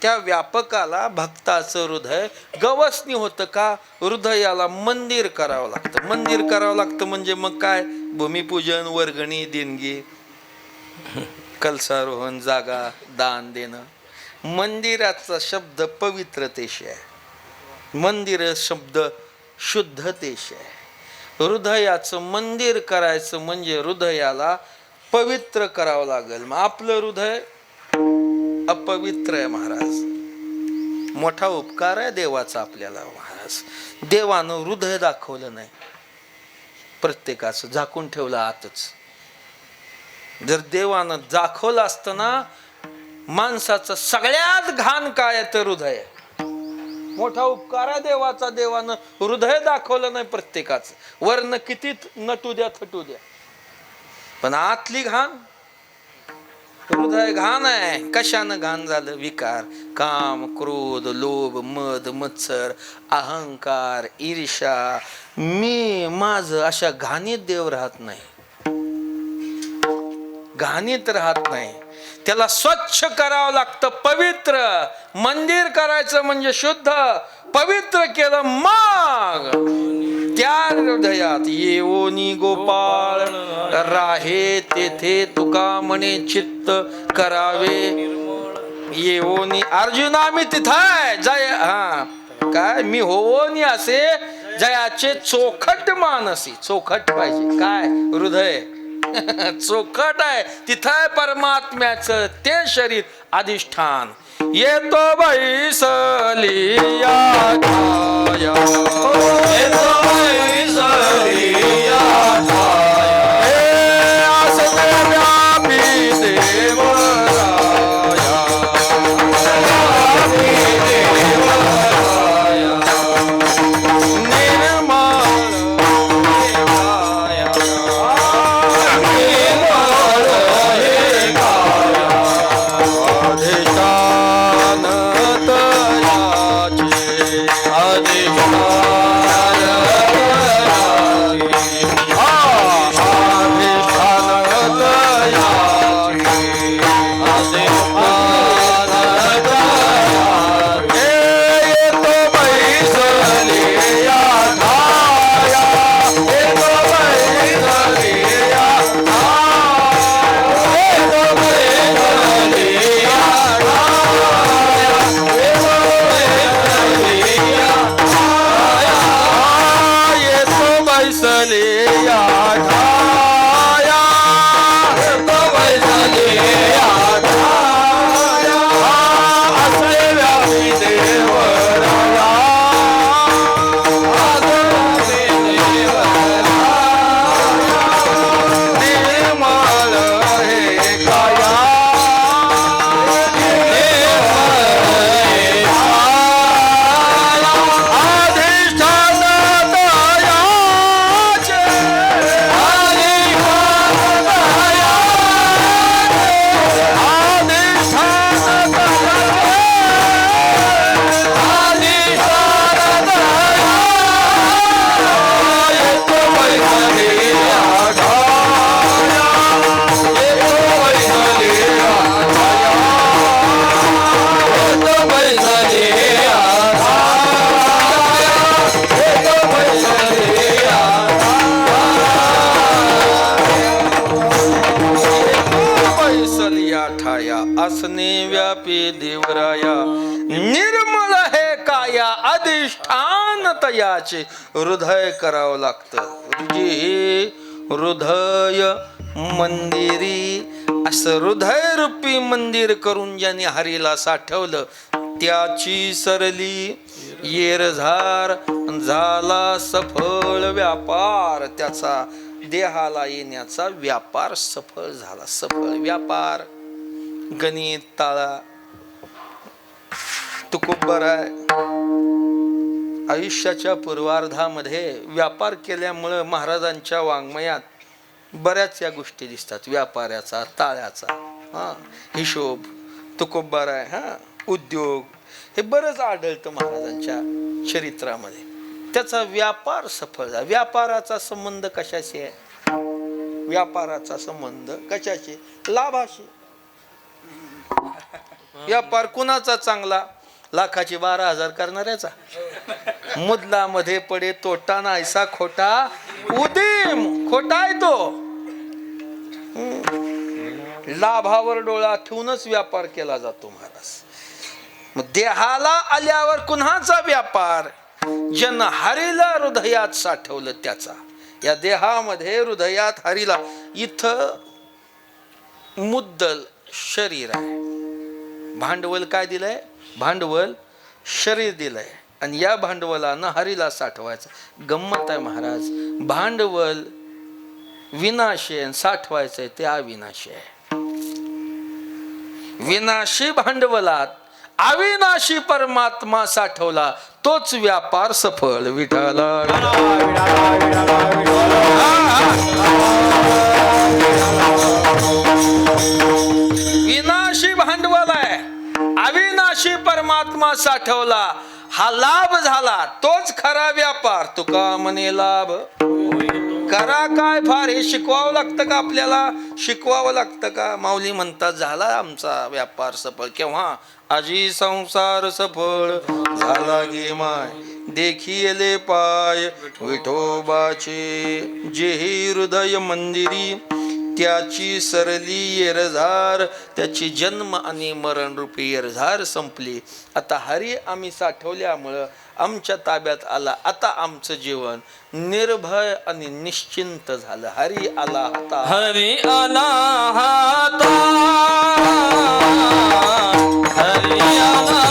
त्या व्यापकाला भक्ताचं हृदय गवसनी होतं. का? हृदयाला मंदिर करावं लागतं. मंदिर करावं लागतं म्हणजे मग काय? भूमिपूजन, वर्गणी, देणगी, कलशारोहण, जागा, दान देणं. मंदिराचा शब्द पवित्रतेशी आहे. मंदिर शब्द शुद्धतेशी आहे. हृदयाचं मंदिर करायचं म्हणजे हृदयाला पवित्र करावं लागेल. मग आपलं हृदय अपवित्र आहे महाराज. मोठा उपकार आहे देवाचा आपल्याला महाराज. देवानं हृदय दाखवलं नाही, प्रत्येकाचं झाकून ठेवलं आतच. जर देवानं दाखवलं असतं ना, माणसाचं सगळ्यात घाण काय तर हृदय. मोठा उपकार आहे देवाचा. देवानं हृदय दाखवलं नाही प्रत्येकाचं. वर्ण किती नटू द्या थटू द्या, पण आतली घाण. हृदय घाण आहे. कशानं घाण झालं? विकार, काम, क्रोध, लोभ, मद, मत्सर, अहंकार, ईर्ष्या, मी माझं, अशा घाणीत देव राहत नाही. घाणीत राहत नाही. त्याला स्वच्छ करावं लागतं. पवित्र मंदिर करायचं म्हणजे शुद्ध पवित्र केलं मग त्या हृदयात येवोनी गोपाळ राहे तेथे तुका म्हणे चित्त करावे. येवोनी अर्जुना मी तिथं आहे. जय हा काय मी होवोनी असे जयाचे चोखट मानसी. चोखट पाहिजे. काय? हृदय चोखट आहे. तिथं आहे परमात्म्याचं ते शरीर अधिष्ठान. येतो बैसली या छाया, येतो बैसली या छाया, हे आसने व्यापी देवराया, व्यापी देवराया, निर्मल आठाया येतो बैसले आठाया असे व्यापी देवराया निर्मल हे काया असने व्यापी देवराया निर्मल हे काया अधिष्ठान तयाचे हृदय करावं लागतं हे हृदय मंदिरी असं हृदय रूपी मंदिर करून ज्याने हरीला साठवलं त्याची सरली येरझार झाला सफळ व्यापार त्याचा देहाला येण्याचा व्यापार सफळ झाला सफळ व्यापार गणित ताळा तुकोबर आहे आयुष्याच्या पूर्वार्धामध्ये व्यापार केल्यामुळं महाराजांच्या वाङ्मयात बऱ्याच या गोष्टी दिसतात व्यापाराचा ताळ्याचा हिशोब तुकोबर आहे उद्योग हे बरंच आढळतं महाराजांच्या चरित्रामध्ये त्याचा व्यापार सफळ झाला व्यापाराचा संबंध कशाशी आहे व्यापाराचा संबंध कशाशी लाभाशी व्यापार कुणाचा चांगला लाखाची 12,000 करणाऱ्याचा मुदलामध्ये पडे तोटा नाहीसा खोटा उदीम खोटा आहे तो लाभावर डोळा ठेवूनच व्यापार केला जातो महाराज मग देहाला आल्यावर कुणाचा व्यापार जन हरीला हृदयात साठवलं त्याचा या देहामध्ये हृदयात हरीला इथं मुद्दल शरीर आहे भांडवल काय दिलंय भांडवल शरीर दिलंय आणि या भांडवलानं हरीला साठवायचं गंमत आहे महाराज भांडवल विनाशी आहे साठवायचंय ते अविनाशी आहे विनाशी भांडवलात अविनाशी परमात्मा साठवला तोच व्यापार सफळ विठाला विनाशी भांडवल आहे अविनाशी परमात्मा साठवला हा लाभ झाला तोच खरा व्यापार तुका म्हणे लाभ करा काय फार हे शिकवावं लागतं का आपल्याला शिकवावं लागतं का माऊली म्हणतात झाला आमचा व्यापार सफळ केव्हा आजी संसार सफळ झाला गे माय देखिले पाय विठोबाचे जेही हृदय मंदिरी त्याची सरली येरझार त्याची जन्म आणि मरण रूपी येरझार संपली आता हरी आम्ही साठवल्यामुळं आमच्या ताब्यात आला आता आमचं जीवन निर्भय आणि निश्चिंत झालं हरी आला हाता हरी आला हाता हरी आला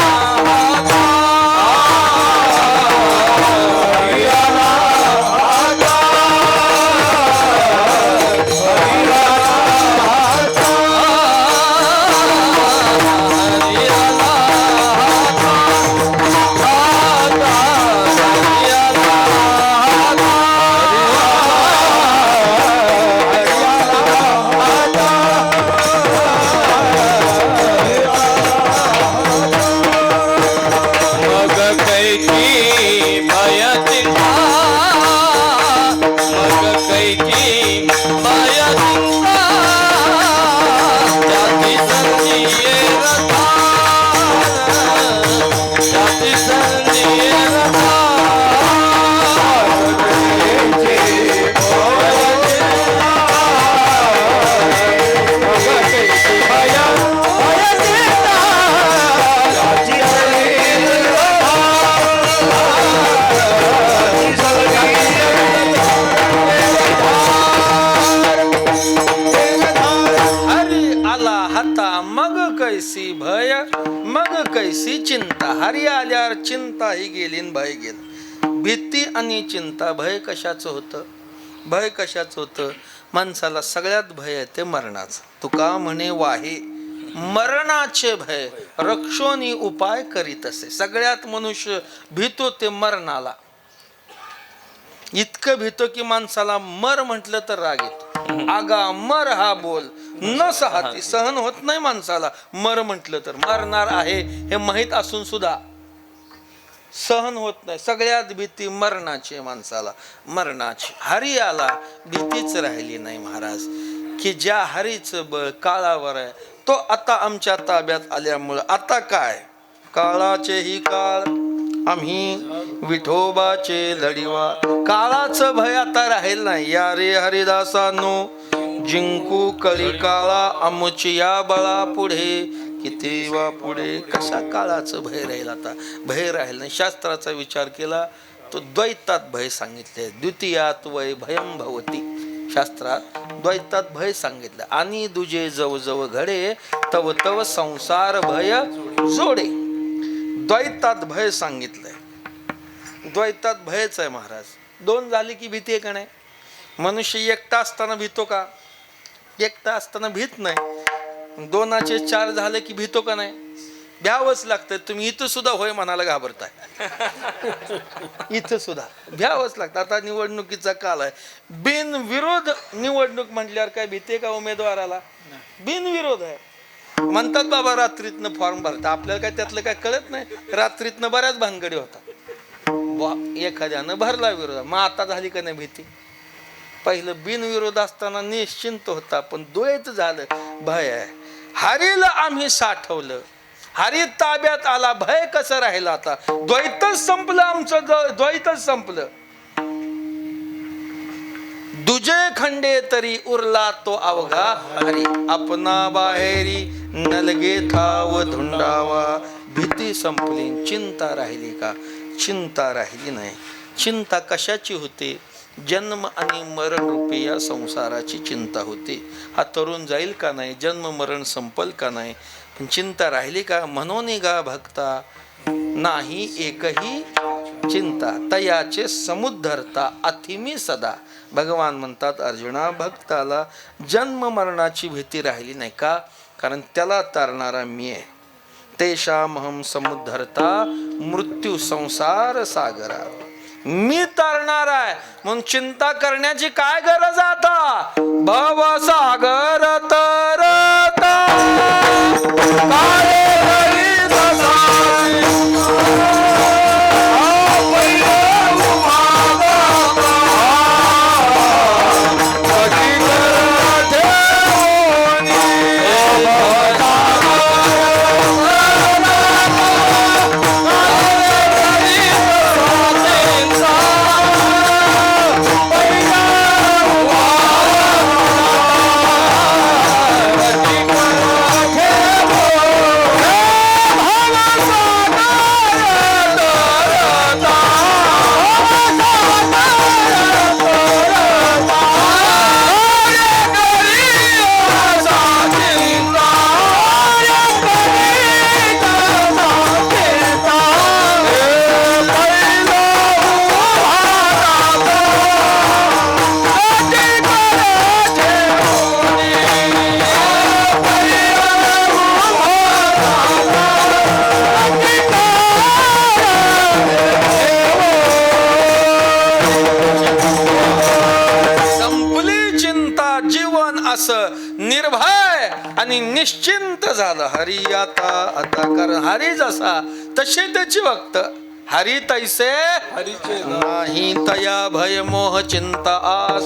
कैसी भय मग कैसी चिंता. हरी आल्यावर चिंता ही गेली न भय गेलं. भीती आणि चिंता. भय कशाचं होतं? भय कशाचं होतं? माणसाला सगळ्यात भय आहे ते मरणाचं. तुका म्हणे वाहे मरणाचे भय रक्षोनी उपाय करीत असे. सगळ्यात मनुष्य भीतो ते मरणाला. इतकं भीतो की माणसाला मर म्हटलं तर राग येतो. आगा मर हा बोल न सहाती. सहन होत नाही माणसाला मर म्हटलं तर. मरणार आहे हे माहीत असून सुद्धा सहन होत नाही. सगळ्यात भीती मरणाची माणसाला, मरणाची. हरी आला भीतीच राहिली नाही महाराज. की ज्या हरीचं बळ काळावर आहे तो आता आमच्या ताब्यात आल्यामुळं आता काय काळाचेही काळ आम्ही विठोबाचे लढिवा. काळाचं भय आता राहील नाही. या रे हरिदासानो जिंकू कळी काळा आमची या बळा पुढे किती वा पुढे. कशा काळाचं भय राहील आता? भय राहील नाही. शास्त्राचा विचार केला तो द्वैतात भय सांगितले. द्वितीयात वै भयं भवती. शास्त्रात द्वैतात भय सांगितलं. आणि दुजे जव जव घडे तव तव संसार भय जोडे. द्वैतात भय सांगितलंय. द्वैतात भयच आहे महाराज. दोन झाली की भीती आहे का नाही? मनुष्य एकटा असताना भीतो का? एकटा असताना भीत नाही. दोनाचे चार झाले की भीतो का नाही? भ्यावंच लागतं. तुम्ही इथं सुद्धा होय म्हणायला घाबरताय. इथं सुद्धा भ्यावंच लागतं. आता निवडणुकीचा काल आहे. बिनविरोध निवडणूक म्हटल्यावर काय भीती का उमेदवाराला? बिनविरोध आहे. म्हणतात बाबा रात्रीतनं फॉर्म भरता. आपल्याला काय त्यातलं काय कळत नाही. रात्रीतनं बऱ्याच भानगडी होता. एखाद्यानं भरला विरोध. मग आता झाली का नाही भीती? पहिलं बिनविरोध असताना निश्चिंत होता. पण द्वैत झालं भय आहे. हरीला आम्ही साठवलं. हरी ताब्यात आला. भय कसं राहिलं आता? द्वैतच संपलं आमचं. द्वैतच संपलं. दुजे खंडे तरी उरला तो अवघा हरी. आपणा बाहेरी नलगे थाव धुंडावा. भीती संपली. चिंता राहिली का? चिंता राहिली नाही. चिंता कशाची होते? जन्म आणि मरण रूपी या संसाराची चिंता होती. हा तरुण जाईल का नाही? जन्म मरण संपल का नाही? पण चिंता राहिली का? म्हणून गा भक्ता नाही एकही चिंता तयाचे समुद्धरता अथिमी सदा. भगवान म्हणतात अर्जुना भक्ताला जन्म मरणाची भीती राहिली नाही का? कारण त्याला तारणारा मी आहे. तेषामहं समुद्धरता मृत्यू संसार सागरा. मी तरणार आहे म्हणून चिंता करण्याची काय गरज आता? भवसागर तरता काळे हरी दसाई. निर्भय आणि निश्चिंत झालं. हरी आता आता कारण हरी जसा तसे त्याची भक्त. हरी तैसे नाही तया भय मोह चिंता आस.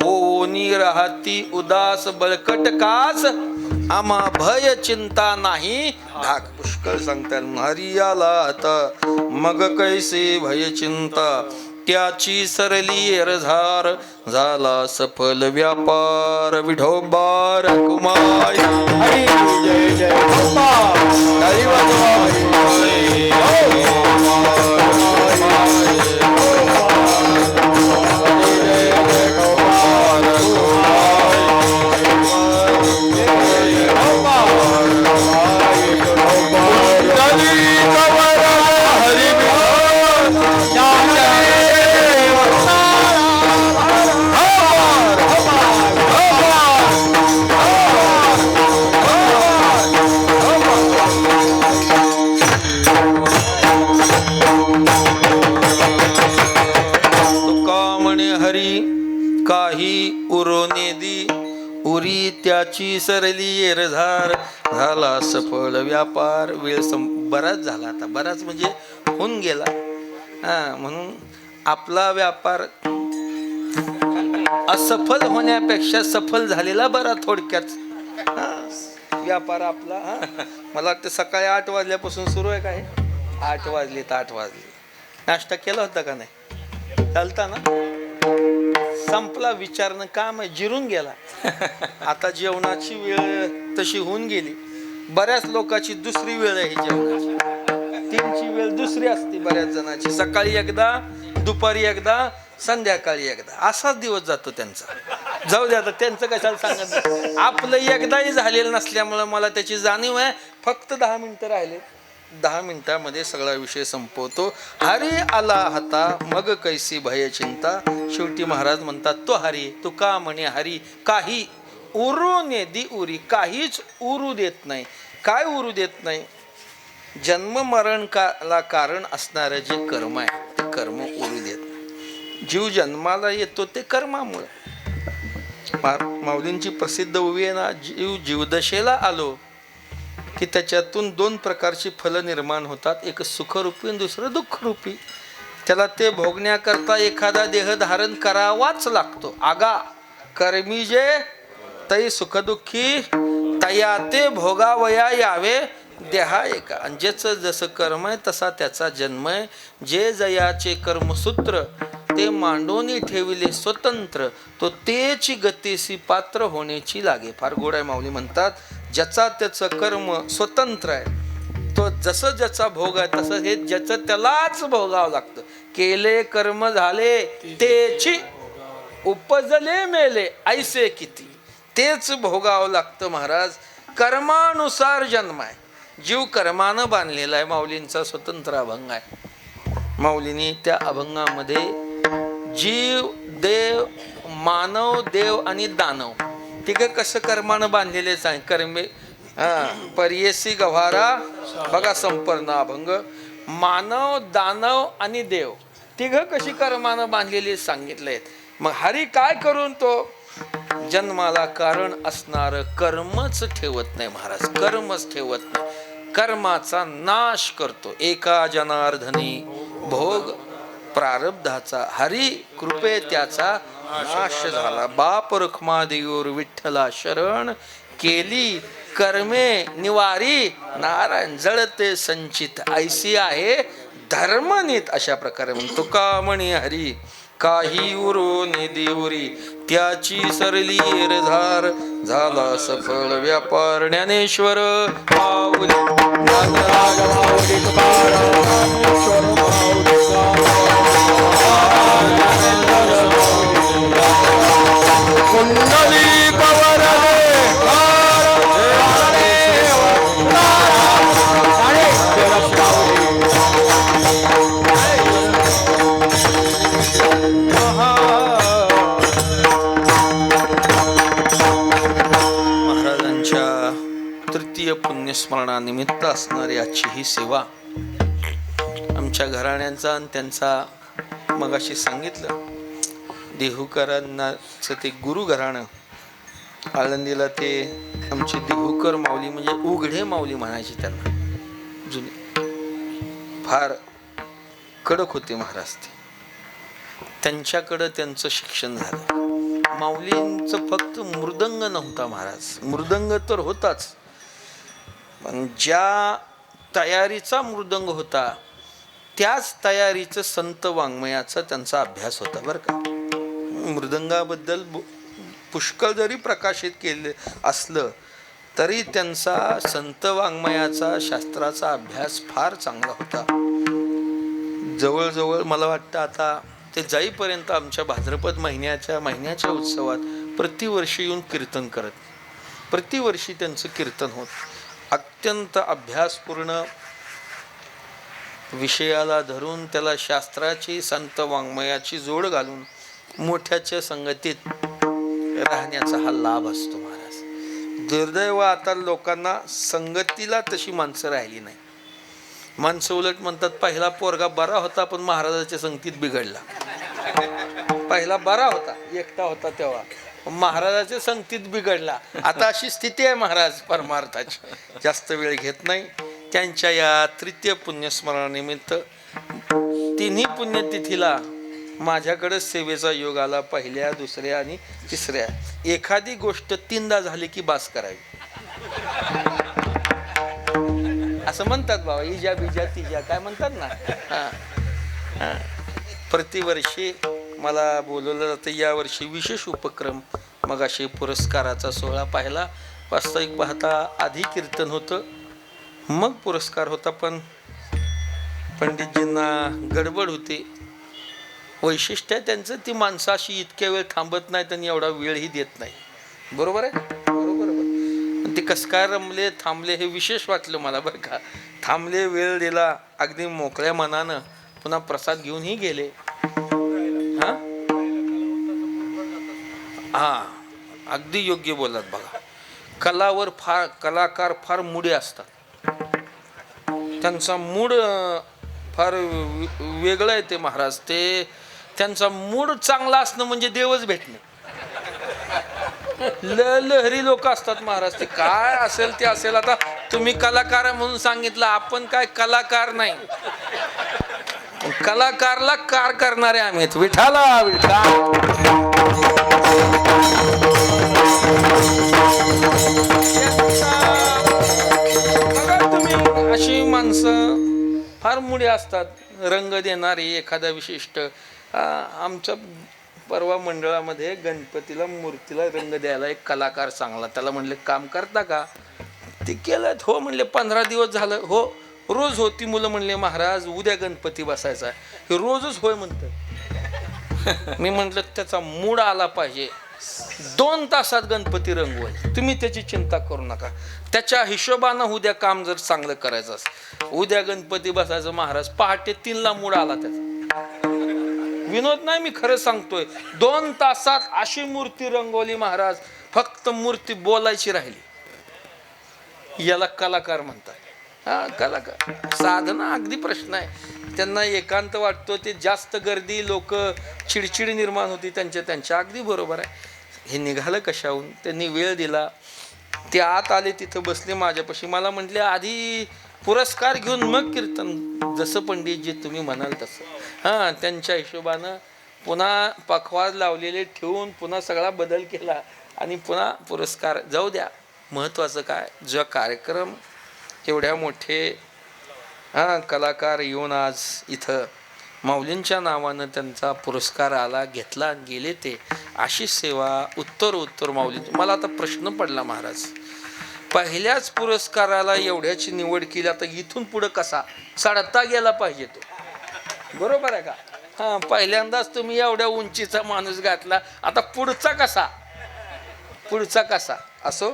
होनी राहती उदास बळकट कास. आम्हा भय चिंता नाही धाक. पुष्कळ सांगतात हरी आला आता मग कैसे भय चिंता. त्याची सरली अर्धार झाला सफल व्यापार. विठोबा रखुमाई हरी जय जय हरी उरो नेदी उरी त्याची सरली येरझार झाला सफळ व्यापार. वेळ बराच झाला आता, बराच म्हणजे होऊन गेला. म्हणून आपला व्यापार असफल होण्यापेक्षा सफल झालेला बरा. थोडक्यात व्यापार आपला. मला वाटतं सकाळी 8 वाजल्यापासून सुरू आहे. काय 8 वाजले तर 8 वाजले. नाश्ता केला होता का नाही? चालता ना? संपला विचारणं काम आहे, जिरून गेला. आता जेवणाची वेळ तशी होऊन गेली. बऱ्याच लोकांची दुसरी वेळ आहे ही जेवणाची. 3ची वेळ दुसरी असते बऱ्याच जणांची. सकाळी एकदा, दुपारी एकदा, संध्याकाळी एकदा, असाच दिवस जातो त्यांचा. जाऊ दे आता, त्यांचं कशाला सांगत. आपलं एकदाही झालेलं नसल्यामुळं मला त्याची जाणीव आहे. फक्त 10 मिनिटं राहिले. 10 मिनिटामध्ये सगळा विषय संपवतो. हरी आला हाता मग कैसी भय चिंता. शेवटी महाराज म्हणतात, तो हरी तू का म्हणे हरी काही उरू नेदी उरी. काहीच उरू देत नाही. काय उरू देत नाही? जन्म मरण ला कारण असणारं जे कर्म आहे ते कर्म उरू देत नाही. जीव जन्माला येतो ते कर्मामुळे. माऊलींची प्रसिद्ध ओवी आहे ना, जीव जीवदशेला आलो की त्याच्यातून 2 प्रकारची फलं निर्माण होतात. एक सुखरूपी आणि दुसरं दुःखरूपी. त्याला ते भोगण्याकरता एखादा देह धारण करावाच लागतो. आगा कर्मी जे तै सुखदुःखी तया ते भोगावया यावे देहा एका. आणि ज्याचं जसं कर्म आहे तसा त्याचा जन्म आहे. जे जयाचे कर्मसूत्र ते मांडोनी ठेविले स्वतंत्र तो तेची गतीसी पात्र होण्याची लागे. फार गोड आहे. माऊली म्हणतात, ज्याचा त्याचं कर्म स्वतंत्र आहे तो जसं ज्याचा भोग आहे तसं हे ज्याचं त्यालाच भोगावं लागतं. केले कर्म झाले तेची उपजले मेले ऐसे किती. तेच भोगावं लागतं महाराज. कर्मानुसार जन्म आहे. जीव कर्मानं बांधलेला आहे. माऊलींचा स्वतंत्र अभंग आहे. माऊलींनी त्या अभंगामध्ये जीव, देव, मानव, देव आणि दानव तिघ कसं कर्मानं बांधलेलेच आहे. कर्मे पर्येसी गव्हारा बघा संपर्ण अभंग. मानव, दानव आणि देव तिघ कशी कर्मानं बांधलेली सांगितले आहेत. मग हरी काय करून तो जन्माला कारण असणार कर्मच ठेवत नाही महाराज. कर्मच ठेवत नाही. कर्माचा नाश करतो. एका जनार्दनी भोग प्रारब्धाचा हरी कृपे त्याचा नाश झाला. बाप रखमादेवर विठ्ठला शरण केली कर्मे निवारी नारायण जळते संचित ऐसी आहे धर्मनीत. अशा प्रकारे म्हणतो का म्हणे हरी काही उरो निधी उरी त्याची सरली एरझार झाला सफळ व्यापार. ज्ञानेश्वर माऊली कुंडली पवरले महाराजांच्या तृतीय पुण्यस्मरणानिमित्त असणारी आजची ही सेवा आमच्या घराण्यांचा आणि त्यांचा मगाशी सांगितलं देहूकरांनाचं ते गुरु घराणं आळंदीला ते आमचे देहूकर माऊली म्हणजे उघडे माऊली म्हणायचे त्यांना. जुने फार कडक होते महाराज ते. त्यांच्याकडं त्यांचं शिक्षण झालं. माऊलींचं फक्त मृदंग नव्हता महाराज. मृदंग तर होताच पण ज्या तयारीचा मृदंग होता त्याच तयारीचं संत वाङ्मयाचा त्यांचा अभ्यास होता बरं का. मृदंगाबद्दल पुष्कळ जरी प्रकाशित केले असलं तरी त्यांचा संत वाङ्मयाचा शास्त्राचा अभ्यास फार चांगला होता. जवळजवळ मला वाटतं आता ते जाईपर्यंत आमच्या भाद्रपद महिन्याच्या उत्सवात प्रतिवर्षी येऊन कीर्तन करत. प्रतिवर्षी त्यांचं कीर्तन होत. अत्यंत अभ्यासपूर्ण विषयाला धरून त्याला शास्त्राची संत वाङ्मयाची जोड घालून मोठ्याच्या संगतीत राहण्याचा हा लाभ असतो महाराज. दुर्दैव आता लोकांना संगतीला तशी माणसं राहिली नाही. माणसं उलट म्हणतात पहिला पोरगा बरा होता पण महाराजाच्या संगतीत बिघडला. पहिला बरा होता एकटा होता तेव्हा महाराजाच्या संगतीत बिघडला. आता अशी स्थिती आहे महाराज परमार्थाची. जास्त वेळ घेत नाही. त्यांच्या या तृतीय पुण्यस्मरणानिमित्त तिन्ही पुण्यतिथीला माझ्याकडे सेवेचा योग आला. पहिल्या, दुसऱ्या आणि तिसऱ्या. एखादी गोष्ट 3दा झाली की बास करावी असं म्हणतात बाबा. इजा बिजा तिजा काय म्हणतात ना. प्रतिवर्षी मला बोलवलं जातं. यावर्षी विशेष उपक्रम. मग असे पुरस्काराचा सोहळा पाहिला. वास्तविक पाहता आधी कीर्तन होतं, मग पुरस्कार होता. पण पंडितजींना गडबड होती. वैशिष्ट्य आहे त्यांचं, ती माणसं अशी इतक्या वेळ थांबत नाहीत आणि एवढा वेळही देत नाही. बरोबर आहे, बरोबर. पण ते कसं काय रमले थांबले हे विशेष वाटलं मला बरं का. थांबले, वेळ दिला, अगदी मोकळ्या मनानं. पुन्हा प्रसाद घेऊनही गेले. हा अगदी योग्य बोललात बघा. कलाकार फार मुडे असतात. त्यांचा मूड फार वेगळं आहे. ते महाराज त्यांचा मूड चांगला असणं म्हणजे देवच भेटणे. लहरी लोक असतात महाराज. ते काय असेल ते असेल. आता तुम्ही कलाकार म्हणून सांगितलं, आपण काय कलाकार नाही. कलाकारला कार करणारे आम्ही. विठाला विठा. तुम्ही अशी माणसं फार मुळे असतात. रंग देणारी एखादा विशिष्ट. आमच्या परवा मंडळामध्ये गणपतीला मूर्तीला रंग द्यायला एक कलाकार चांगला. त्याला म्हणले काम करता का. ते केलं. हो म्हणले 15 दिवस झालं. हो रोज होती. मुलं म्हणले महाराज उद्या गणपती बसायचा आहे. हे रोजच होय म्हणतं. मी म्हटलं त्याचा मूड आला पाहिजे. 2 तासात गणपती रंगवल. तुम्ही त्याची चिंता करू नका. त्याच्या हिशोबानं उद्या काम जर चांगलं करायचं असेल, उद्या गणपती बसायचं महाराज. पहाटे 3ला मूड आला त्याचा. विनोद नाही, मी खरं सांगतोय. 2 तासात अशी मूर्ती रंगवली महाराज. फक्त मूर्ती बोलायची राहिली. याला कलाकार म्हणतात. कलाकार साधना अगदी प्रश्न आहे. त्यांना एकांत वाटतो. ते जास्त गर्दी, लोक, चिडचिड निर्माण होती त्यांच्या. अगदी बरोबर आहे. हे निघालं कशाहून. त्यांनी वेळ दिला. ते आत आले, तिथं बसले माझ्यापाशी. मला म्हटले आधी पुरस्कार घेऊन मग कीर्तन. जसं पंडितजी तुम्ही म्हणाल तसं. त्यांच्या हिशोबानं पुन्हा पखवाज लावलेले ठेवून पुन्हा सगळा बदल केला आणि पुन्हा पुरस्कार. जाऊ द्या. महत्त्वाचं काय, जो कार्यक्रम एवढ्या मोठे कलाकार येऊन आज इथं माऊलींच्या नावानं त्यांचा पुरस्कार आला, घेतला, गेले. ते अशी सेवा उत्तर माऊली. मला आता प्रश्न पडला महाराज, पहिल्याच पुरस्काराला एवढ्याची निवड केली, आता इथून पुढं कसा चढता गेला पाहिजे तो. बरोबर आहे का. पहिल्यांदाच तुम्ही एवढ्या उंचीचा माणूस घातला, आता पुढचा कसा असो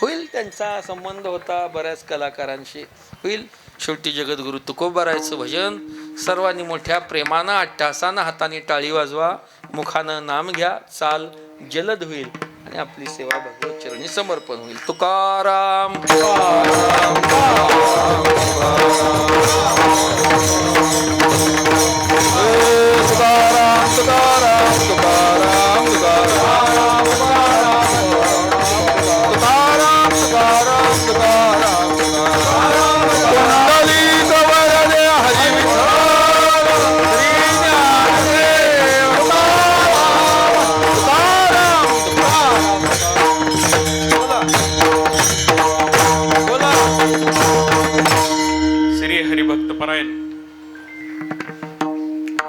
होईल. त्यांचा संबंध होता बऱ्याच कलाकारांशी, होईल. शेवटी जगद्गुरु तुकोबारायचं भजन सर्वांनी मोठ्या प्रेमानं अट्टहासानं हाताने टाळी वाजवा, मुखानं नाम घ्या, चाल जलद होईल आणि आपली सेवा भगवत चरणी समर्पण होईल. तुकाराम तुकाराम तुकाराम तुकाराम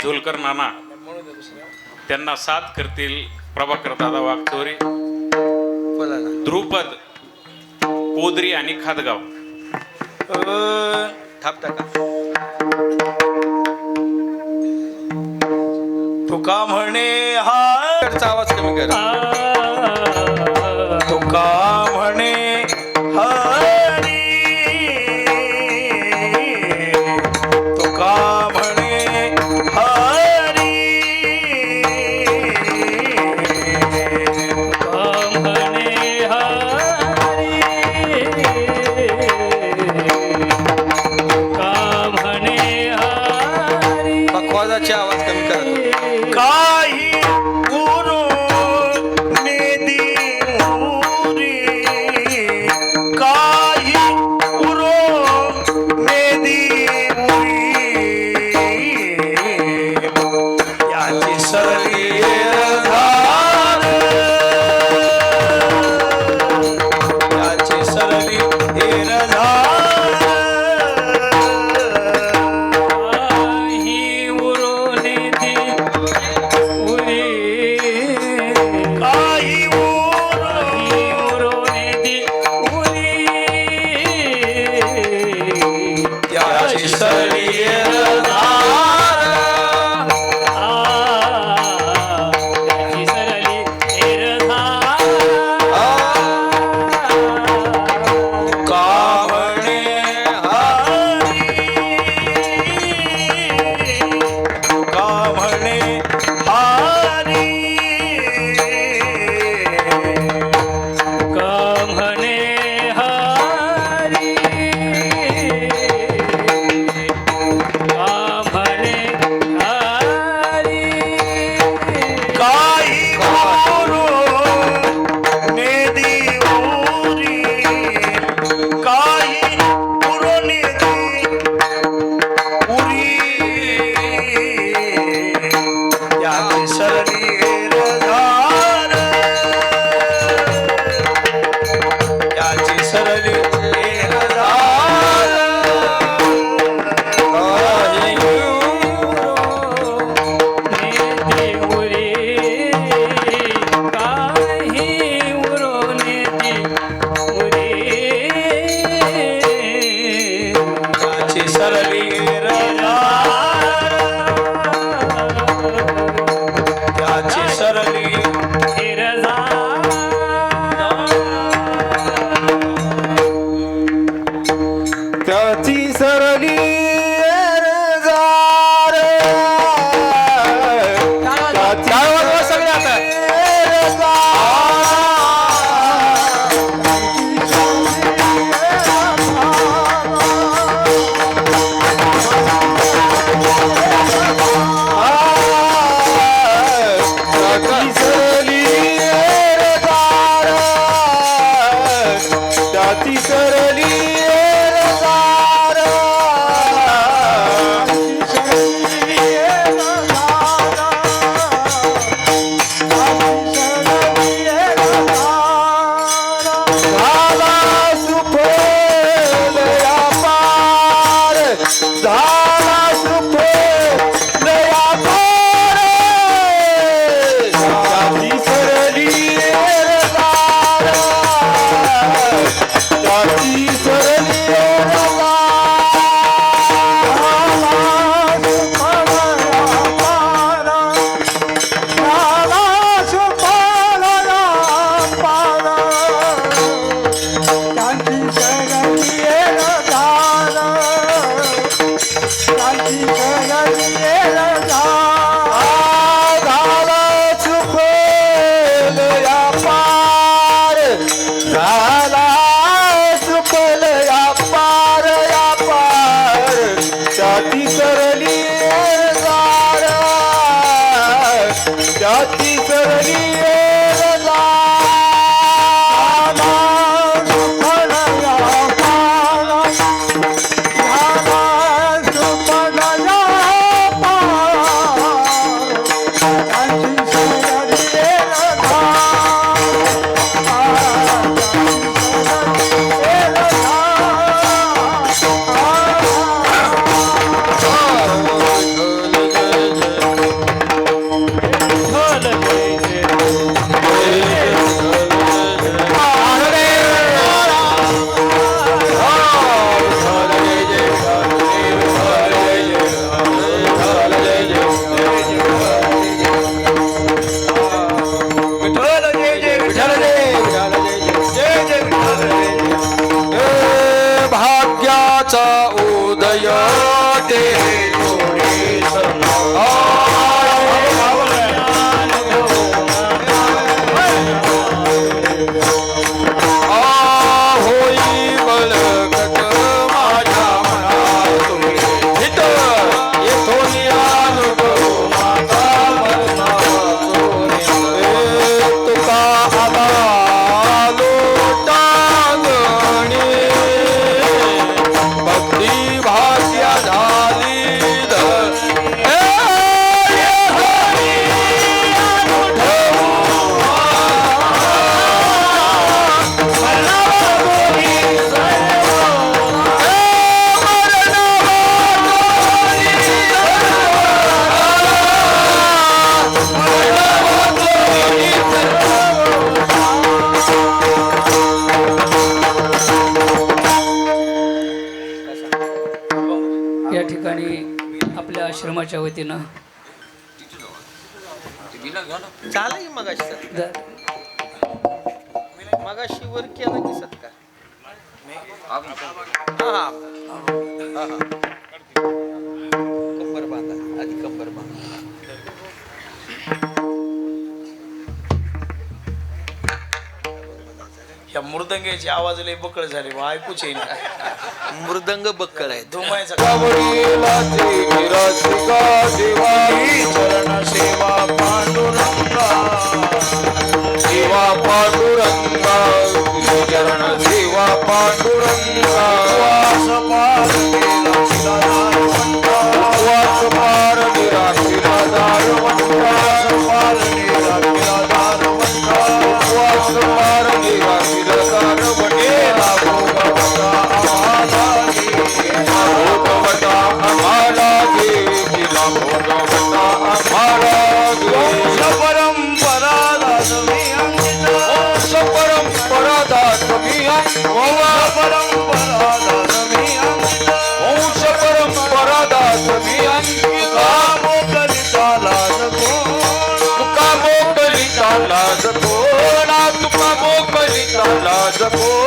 झोलकर नाना त्यांना साथ करतील प्रभाकर दादा वागचोरे, द्रुपद कोदरी आणि खादगाव. थाप टाका. तुका म्हणे हा आवाज कमी कर. तुका म्हणे हरी, तुका म्हणे हरी, तुका म्हणे हरी, तुका म्हणे हरी. पखवाजाचे आवाज कमी करा. काही गुरु आश्रमाच्या वतीनं झालं की मगाशी द- मगाशी वर केला की सत्कार हा हा कंबर बांधा आधी कंबर बांधा या मृदंगाची आवाज लय बकळ झाली बा, ऐकूच येईल मृदंग बक्कळ आहे धुमायचा चरण सेवा पांडुरंगा सेवा पांडुरंगा चरण सेवा पांडुरंगा वास पार निराशिला दारवंता वास पार निराशिला दारवंता भोगवता आम्हाला गेला भोगवता आम्हाला वंश परंपरा दास मी अंकित वंश परंपरा दास मी अंकित वंश परंपरा दास मी अंकित तुका मोकलिता लाज कोणा तुका मोकलिता लाज कोण